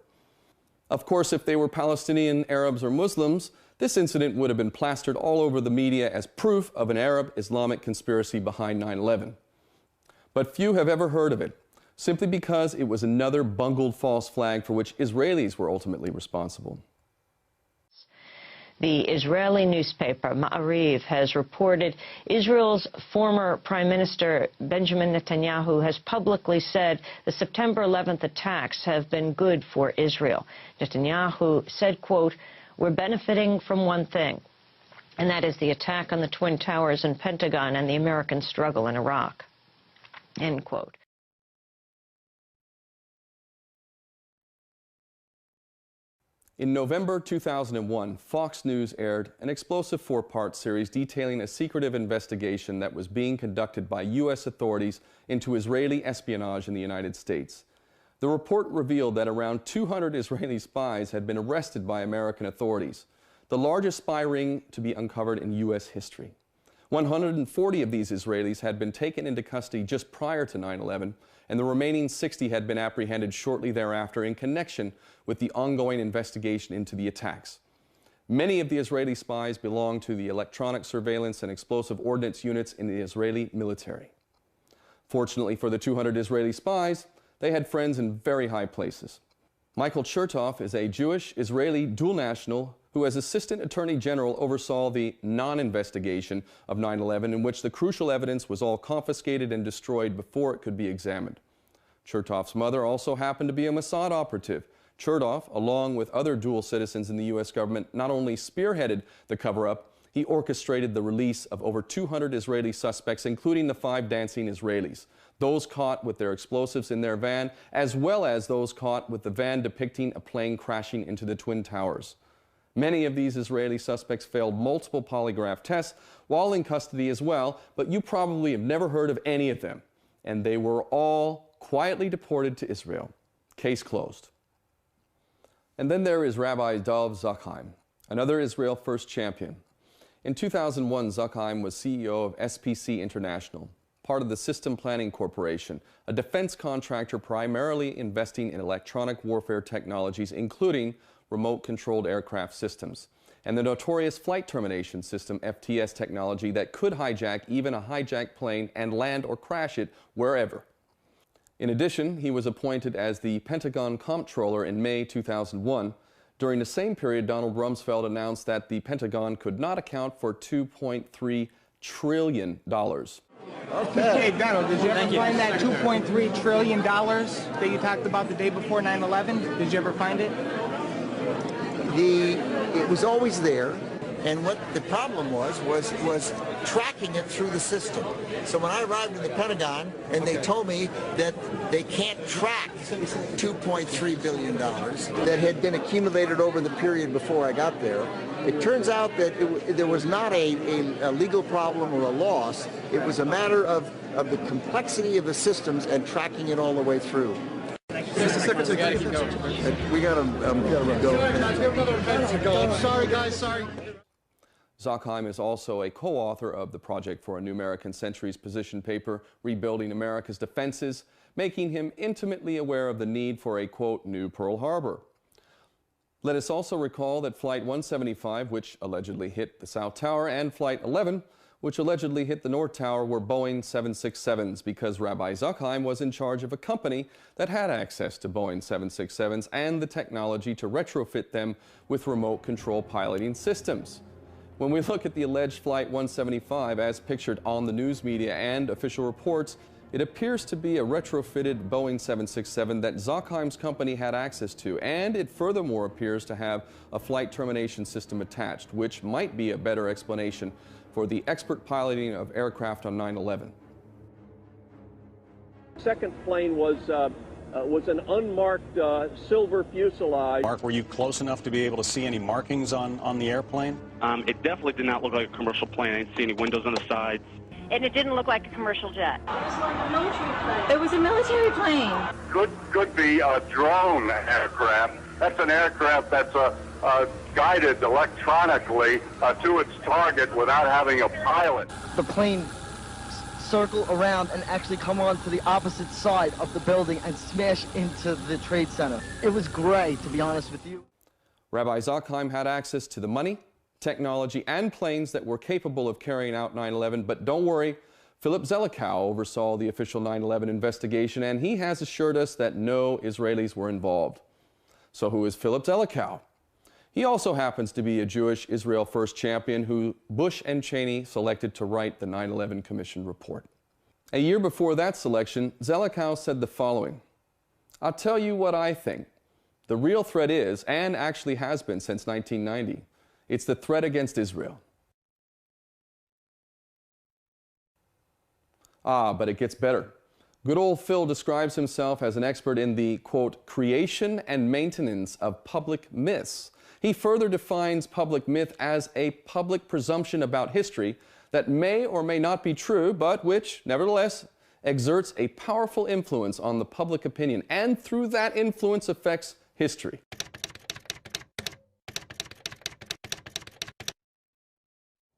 Of course, if they were Palestinian, Arabs, or Muslims, this incident would have been plastered all over the media as proof of an Arab-Islamic conspiracy behind 9/11. But few have ever heard of it, simply because it was another bungled false flag for which Israelis were ultimately responsible. The Israeli newspaper Ma'ariv has reported Israel's former Prime Minister Benjamin Netanyahu has publicly said the September 11th attacks have been good for Israel. Netanyahu said, quote, "We're benefiting from one thing, and that is the attack on the Twin Towers and Pentagon and the American struggle in Iraq," end quote. In November 2001, Fox News aired an explosive 4-part series detailing a secretive investigation that was being conducted by U.S. authorities into Israeli espionage in the United States. The report revealed that around 200 Israeli spies had been arrested by American authorities, the largest spy ring to be uncovered in U.S. history. 140 of these Israelis had been taken into custody just prior to 9/11, and the remaining 60 had been apprehended shortly thereafter in connection with the ongoing investigation into the attacks. Many of the Israeli spies belonged to the electronic surveillance and explosive ordnance units in the Israeli military. Fortunately for the 200 Israeli spies, they had friends in very high places. Michael Chertoff is a Jewish Israeli dual national who, as Assistant Attorney General, oversaw the non-investigation of 9/11, in which the crucial evidence was all confiscated and destroyed before it could be examined. Chertoff's mother also happened to be a Mossad operative. Chertoff, along with other dual citizens in the U.S. government, not only spearheaded the cover-up, he orchestrated the release of over 200 Israeli suspects, including the 5 dancing Israelis, those caught with their explosives in their van, as well as those caught with the van depicting a plane crashing into the Twin Towers. Many of these Israeli suspects failed multiple polygraph tests while in custody as well, but you probably have never heard of any of them, and they were all quietly deported to Israel. Case closed. And then there is Rabbi Dov Zakheim, another Israel First champion. In 2001, Zakheim was CEO of SPC International, part of the System Planning Corporation, a defense contractor primarily investing in electronic warfare technologies, including remote-controlled aircraft systems, and the notorious flight termination system, FTS technology, that could hijack even a hijacked plane and land or crash it wherever. In addition, he was appointed as the Pentagon Comptroller in May 2001. During the same period, Donald Rumsfeld announced that the Pentagon could not account for $2.3 trillion. Okay, Donald, did you ever find that $2.3 trillion that you talked about the day before 9/11? Did you ever find it? It was always there, and what the problem was tracking it through the system. So when I arrived in the Pentagon and they told me that they can't track $2.3 billion that had been accumulated over the period before I got there, it turns out that there was not a legal problem or a loss. It was a matter of the complexity of the systems and tracking it all the way through. Mr. Secretary, we gotta go. Sorry, guys, sorry. Zakheim is also a co-author of the Project for a New American Centuries position paper, Rebuilding America's Defenses, making him intimately aware of the need for a, quote, new Pearl Harbor. Let us also recall that Flight 175, which allegedly hit the South Tower, and Flight 11, which allegedly hit the North Tower, were Boeing 767s because Rabbi Zakheim was in charge of a company that had access to Boeing 767s and the technology to retrofit them with remote control piloting systems. When we look at the alleged Flight 175 as pictured on the news media and official reports, it appears to be a retrofitted Boeing 767 that Zakheim's company had access to, and it furthermore appears to have a flight termination system attached, which might be a better explanation for the expert piloting of aircraft on 9/11. Second plane was an unmarked silver fuselage. Mark, were you close enough to be able to see any markings on the airplane? It definitely did not look like a commercial plane. I didn't see any windows on the sides. And it didn't look like a commercial jet. It was a military plane. Could be a drone aircraft. That's an aircraft that's guided electronically to its target without having a pilot. The plane circle around and actually come on to the opposite side of the building and smash into the Trade Center. It was great, to be honest with you. Rabbi Zakheim had access to the money, technology, and planes that were capable of carrying out 9/11, but don't worry, Philip Zelikow oversaw the official 9/11 investigation, and he has assured us that no Israelis were involved. So who is Philip Zelikow? He also happens to be a Jewish Israel First champion who Bush and Cheney selected to write the 9/11 Commission report. A year before that selection, Zelikow said the following: "I'll tell you what I think. The real threat is, and actually has been since 1990, it's the threat against Israel." But it gets better. Good old Phil describes himself as an expert in the, quote, creation and maintenance of public myths. He further defines public myth as a public presumption about history that may or may not be true, but which, nevertheless, exerts a powerful influence on the public opinion, and through that influence affects history.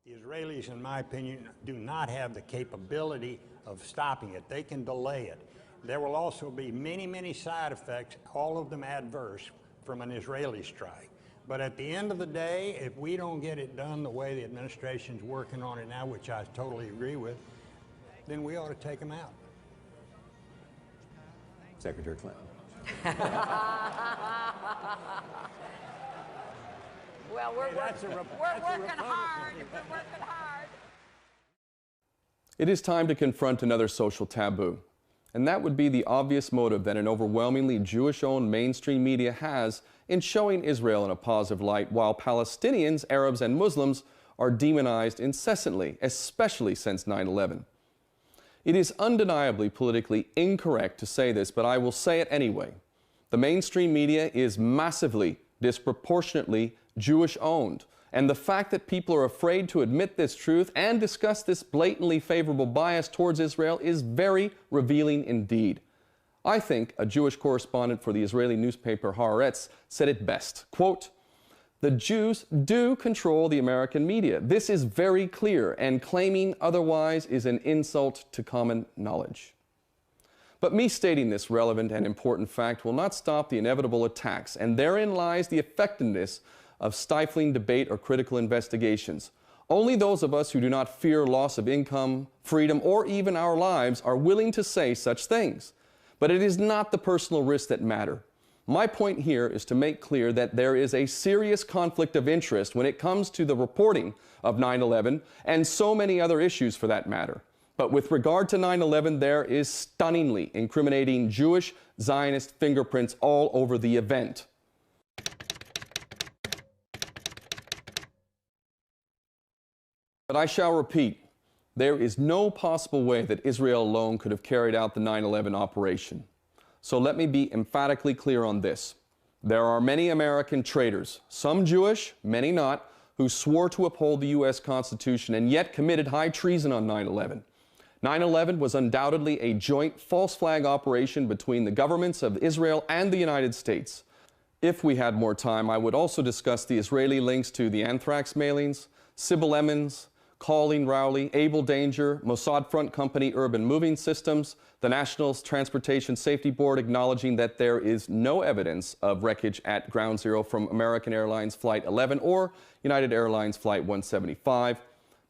The Israelis, in my opinion, do not have the capability of stopping it. They can delay it. There will also be many, many side effects, all of them adverse, from an Israeli strike. But at the end of the day, if we don't get it done the way the administration's working on it now, which I totally agree with, then we ought to take them out. Secretary Clinton. Well, we're working hard. We're working hard. It is time to confront another social taboo, and that would be the obvious motive that an overwhelmingly Jewish-owned mainstream media has in showing Israel in a positive light, while Palestinians, Arabs, and Muslims are demonized incessantly, especially since 9/11. It is undeniably politically incorrect to say this, but I will say it anyway. The mainstream media is massively, disproportionately Jewish-owned, and the fact that people are afraid to admit this truth and discuss this blatantly favorable bias towards Israel is very revealing indeed. I think a Jewish correspondent for the Israeli newspaper Haaretz said it best, quote, "The Jews do control the American media. This is very clear, and claiming otherwise is an insult to common knowledge." But me stating this relevant and important fact will not stop the inevitable attacks, and therein lies the effectiveness of stifling debate or critical investigations. Only those of us who do not fear loss of income, freedom, or even our lives are willing to say such things. But it is not the personal risks that matter. My point here is to make clear that there is a serious conflict of interest when it comes to the reporting of 9/11 and so many other issues for that matter. But with regard to 9/11, there is stunningly incriminating Jewish Zionist fingerprints all over the event. But I shall repeat, there is no possible way that Israel alone could have carried out the 9/11 operation. So let me be emphatically clear on this. There are many American traitors, some Jewish, many not, who swore to uphold the U.S. Constitution and yet committed high treason on 9/11. 9/11 was undoubtedly a joint false flag operation between the governments of Israel and the United States. If we had more time, I would also discuss the Israeli links to the anthrax mailings, Sybil Emmons, Colleen Rowley, Abel Danger, Mossad Front Company Urban Moving Systems, the National Transportation Safety Board acknowledging that there is no evidence of wreckage at Ground Zero from American Airlines Flight 11 or United Airlines Flight 175,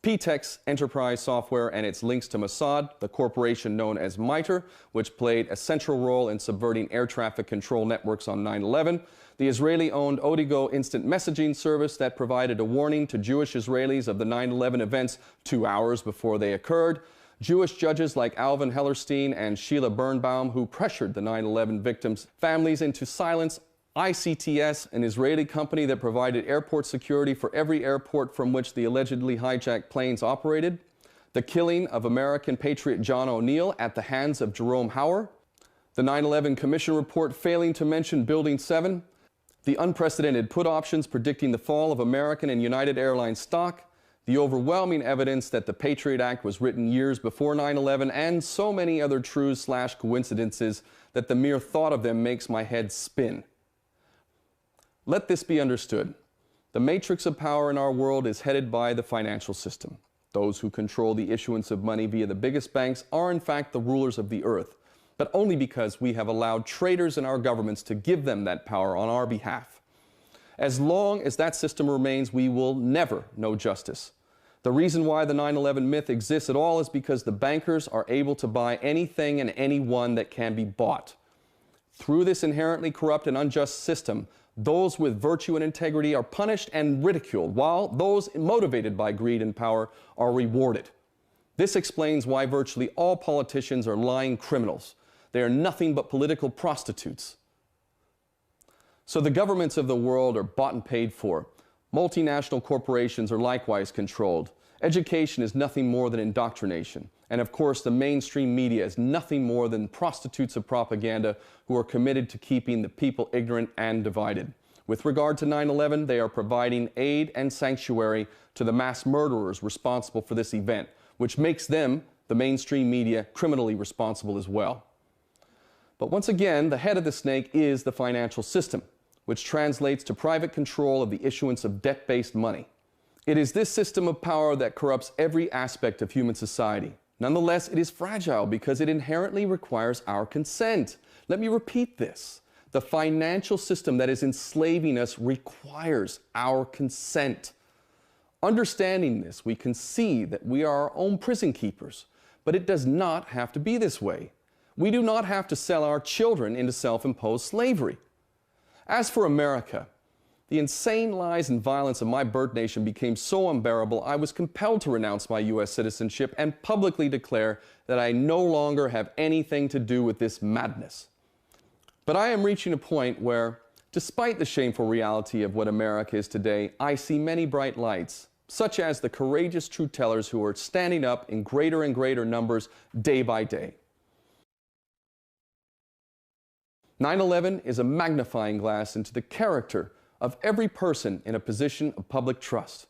P-TEX Enterprise Software and its links to Mossad, the corporation known as MITRE, which played a central role in subverting air traffic control networks on 9/11, the Israeli-owned Odigo instant messaging service that provided a warning to Jewish Israelis of the 9/11 events 2 hours before they occurred, Jewish judges like Alvin Hellerstein and Sheila Birnbaum who pressured the 9/11 victims' families into silence, ICTS, an Israeli company that provided airport security for every airport from which the allegedly hijacked planes operated, the killing of American patriot John O'Neill at the hands of Jerome Hauer, the 9/11 Commission report failing to mention Building 7, the unprecedented put options predicting the fall of American and United Airlines stock, the overwhelming evidence that the Patriot Act was written years before 9/11, and so many other truths/coincidences that the mere thought of them makes my head spin. Let this be understood. The matrix of power in our world is headed by the financial system. Those who control the issuance of money via the biggest banks are in fact the rulers of the earth, but only because we have allowed traitors in our governments to give them that power on our behalf. As long as that system remains, we will never know justice. The reason why the 9/11 myth exists at all is because the bankers are able to buy anything and anyone that can be bought. Through this inherently corrupt and unjust system, those with virtue and integrity are punished and ridiculed, while those motivated by greed and power are rewarded. This explains why virtually all politicians are lying criminals. They are nothing but political prostitutes. So the governments of the world are bought and paid for. Multinational corporations are likewise controlled. Education is nothing more than indoctrination. And of course, the mainstream media is nothing more than prostitutes of propaganda who are committed to keeping the people ignorant and divided. With regard to 9/11, they are providing aid and sanctuary to the mass murderers responsible for this event, which makes them, the mainstream media, criminally responsible as well. But once again, the head of the snake is the financial system, which translates to private control of the issuance of debt-based money. It is this system of power that corrupts every aspect of human society. Nonetheless, it is fragile because it inherently requires our consent. Let me repeat this. The financial system that is enslaving us requires our consent. Understanding this, we can see that we are our own prison keepers, but it does not have to be this way. We do not have to sell our children into self-imposed slavery. As for America, the insane lies and violence of my birth nation became so unbearable, I was compelled to renounce my U.S. citizenship and publicly declare that I no longer have anything to do with this madness. But I am reaching a point where, despite the shameful reality of what America is today, I see many bright lights, such as the courageous truth tellers who are standing up in greater and greater numbers day by day. 9/11 is a magnifying glass into the character of every person in a position of public trust.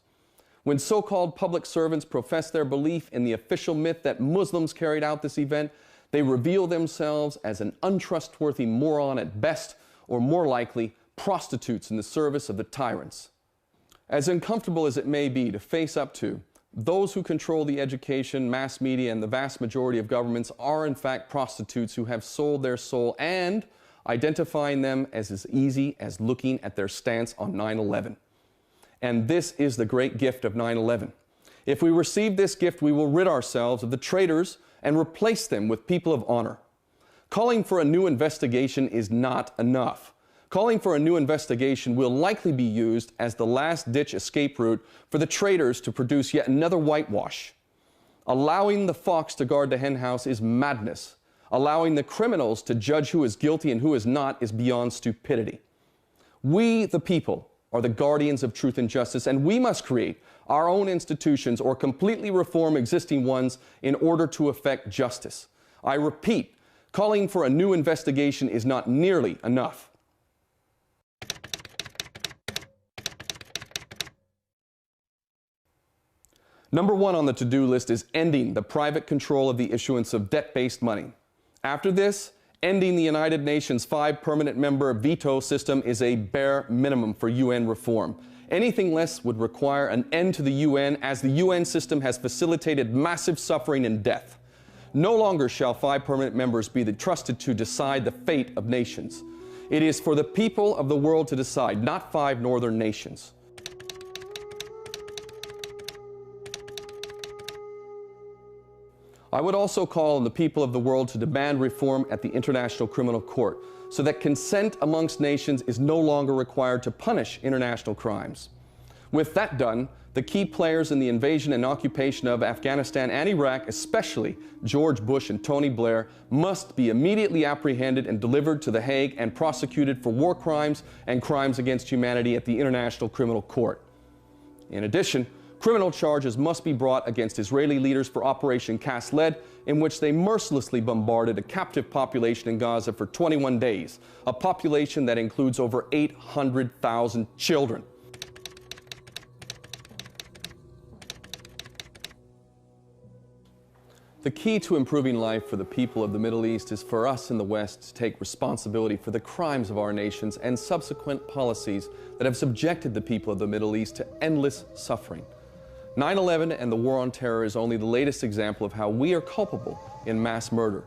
When so-called public servants profess their belief in the official myth that Muslims carried out this event, they reveal themselves as an untrustworthy moron at best, or more likely, prostitutes in the service of the tyrants. As uncomfortable as it may be to face up to, Those who control the education, mass media, and the vast majority of governments are in fact prostitutes who have sold their soul, and identifying them as easy as looking at their stance on 9/11. And this is the great gift of 9/11. If we receive this gift, we will rid ourselves of the traitors and replace them with people of honor. Calling for a new investigation is not enough. Calling for a new investigation will likely be used as the last-ditch escape route for the traitors to produce yet another whitewash. Allowing the fox to guard the henhouse is madness. Allowing the criminals to judge who is guilty and who is not is beyond stupidity. We, the people, are the guardians of truth and justice, and we must create our own institutions or completely reform existing ones in order to effect justice. I repeat, calling for a new investigation is not nearly enough. Number one on the to-do list is ending the private control of the issuance of debt-based money. After this, ending the United Nations 5 permanent member veto system is a bare minimum for UN reform. Anything less would require an end to the UN, as the UN system has facilitated massive suffering and death. No longer shall 5 permanent members be trusted to decide the fate of nations. It is for the people of the world to decide, not 5 northern nations. I would also call on the people of the world to demand reform at the International Criminal Court so that consent amongst nations is no longer required to punish international crimes. With that done, the key players in the invasion and occupation of Afghanistan and Iraq, especially George Bush and Tony Blair, must be immediately apprehended and delivered to The Hague and prosecuted for war crimes and crimes against humanity at the International Criminal Court. In addition, criminal charges must be brought against Israeli leaders for Operation Cast Lead, in which they mercilessly bombarded a captive population in Gaza for 21 days, a population that includes over 800,000 children. The key to improving life for the people of the Middle East is for us in the West to take responsibility for the crimes of our nations and subsequent policies that have subjected the people of the Middle East to endless suffering. 9/11 and the war on terror is only the latest example of how we are culpable in mass murder.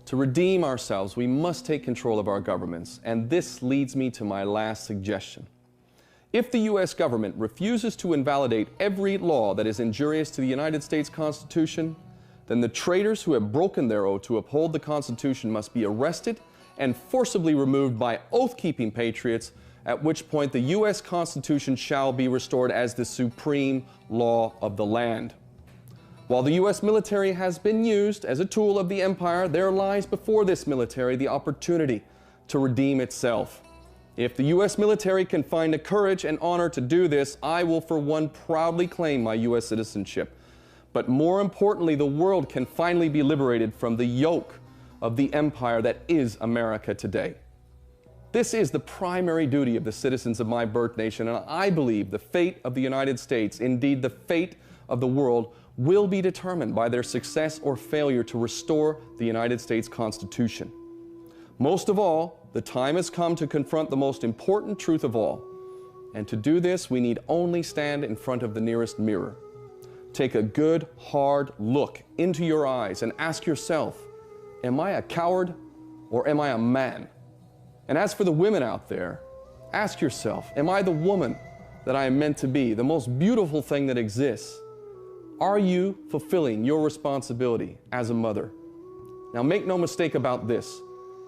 To redeem ourselves, we must take control of our governments, and this leads me to my last suggestion. If the U.S. government refuses to invalidate every law that is injurious to the United States Constitution, then the traitors who have broken their oath to uphold the Constitution must be arrested and forcibly removed by oath-keeping patriots, at which point the U.S. Constitution shall be restored as the supreme law of the land. While the U.S. military has been used as a tool of the empire, there lies before this military the opportunity to redeem itself. If the U.S. military can find the courage and honor to do this, I will for one proudly claim my U.S. citizenship. But more importantly, the world can finally be liberated from the yoke of the empire that is America today. This is the primary duty of the citizens of my birth nation, and I believe the fate of the United States, indeed the fate of the world, will be determined by their success or failure to restore the United States Constitution. Most of all, the time has come to confront the most important truth of all. And to do this, we need only stand in front of the nearest mirror. Take a good, hard look into your eyes and ask yourself, am I a coward or am I a man? And as for the women out there, ask yourself, am I the woman that I am meant to be, the most beautiful thing that exists? Are you fulfilling your responsibility as a mother? Now make no mistake about this.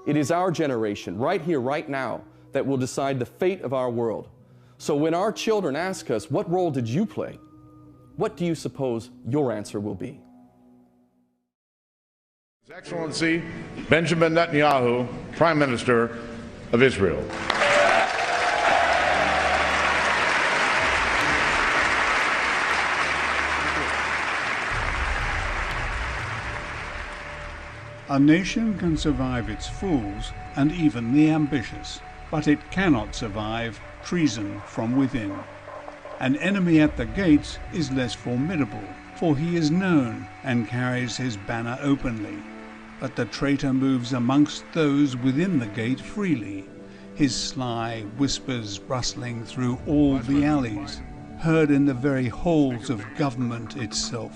It is our generation, right here, right now, that will decide the fate of our world. So when our children ask us, what role did you play? What do you suppose your answer will be? His Excellency Benjamin Netanyahu, Prime Minister of Israel. A nation can survive its fools and even the ambitious, but it cannot survive treason from within. An enemy at the gates is less formidable, for he is known and carries his banner openly. But the traitor moves amongst those within the gate freely, his sly whispers rustling through all the alleys, heard in the very halls of government itself.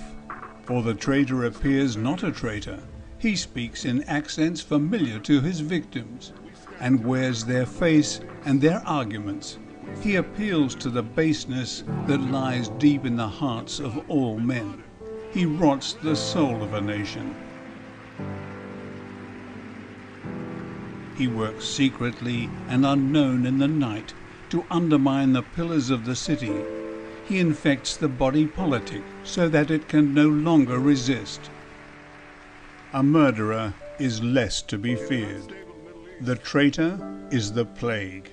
For the traitor appears not a traitor. He speaks in accents familiar to his victims, and wears their face and their arguments. He appeals to the baseness that lies deep in the hearts of all men. He rots the soul of a nation. He works secretly and unknown in the night to undermine the pillars of the city. He infects the body politic so that it can no longer resist. A murderer is less to be feared. The traitor is the plague.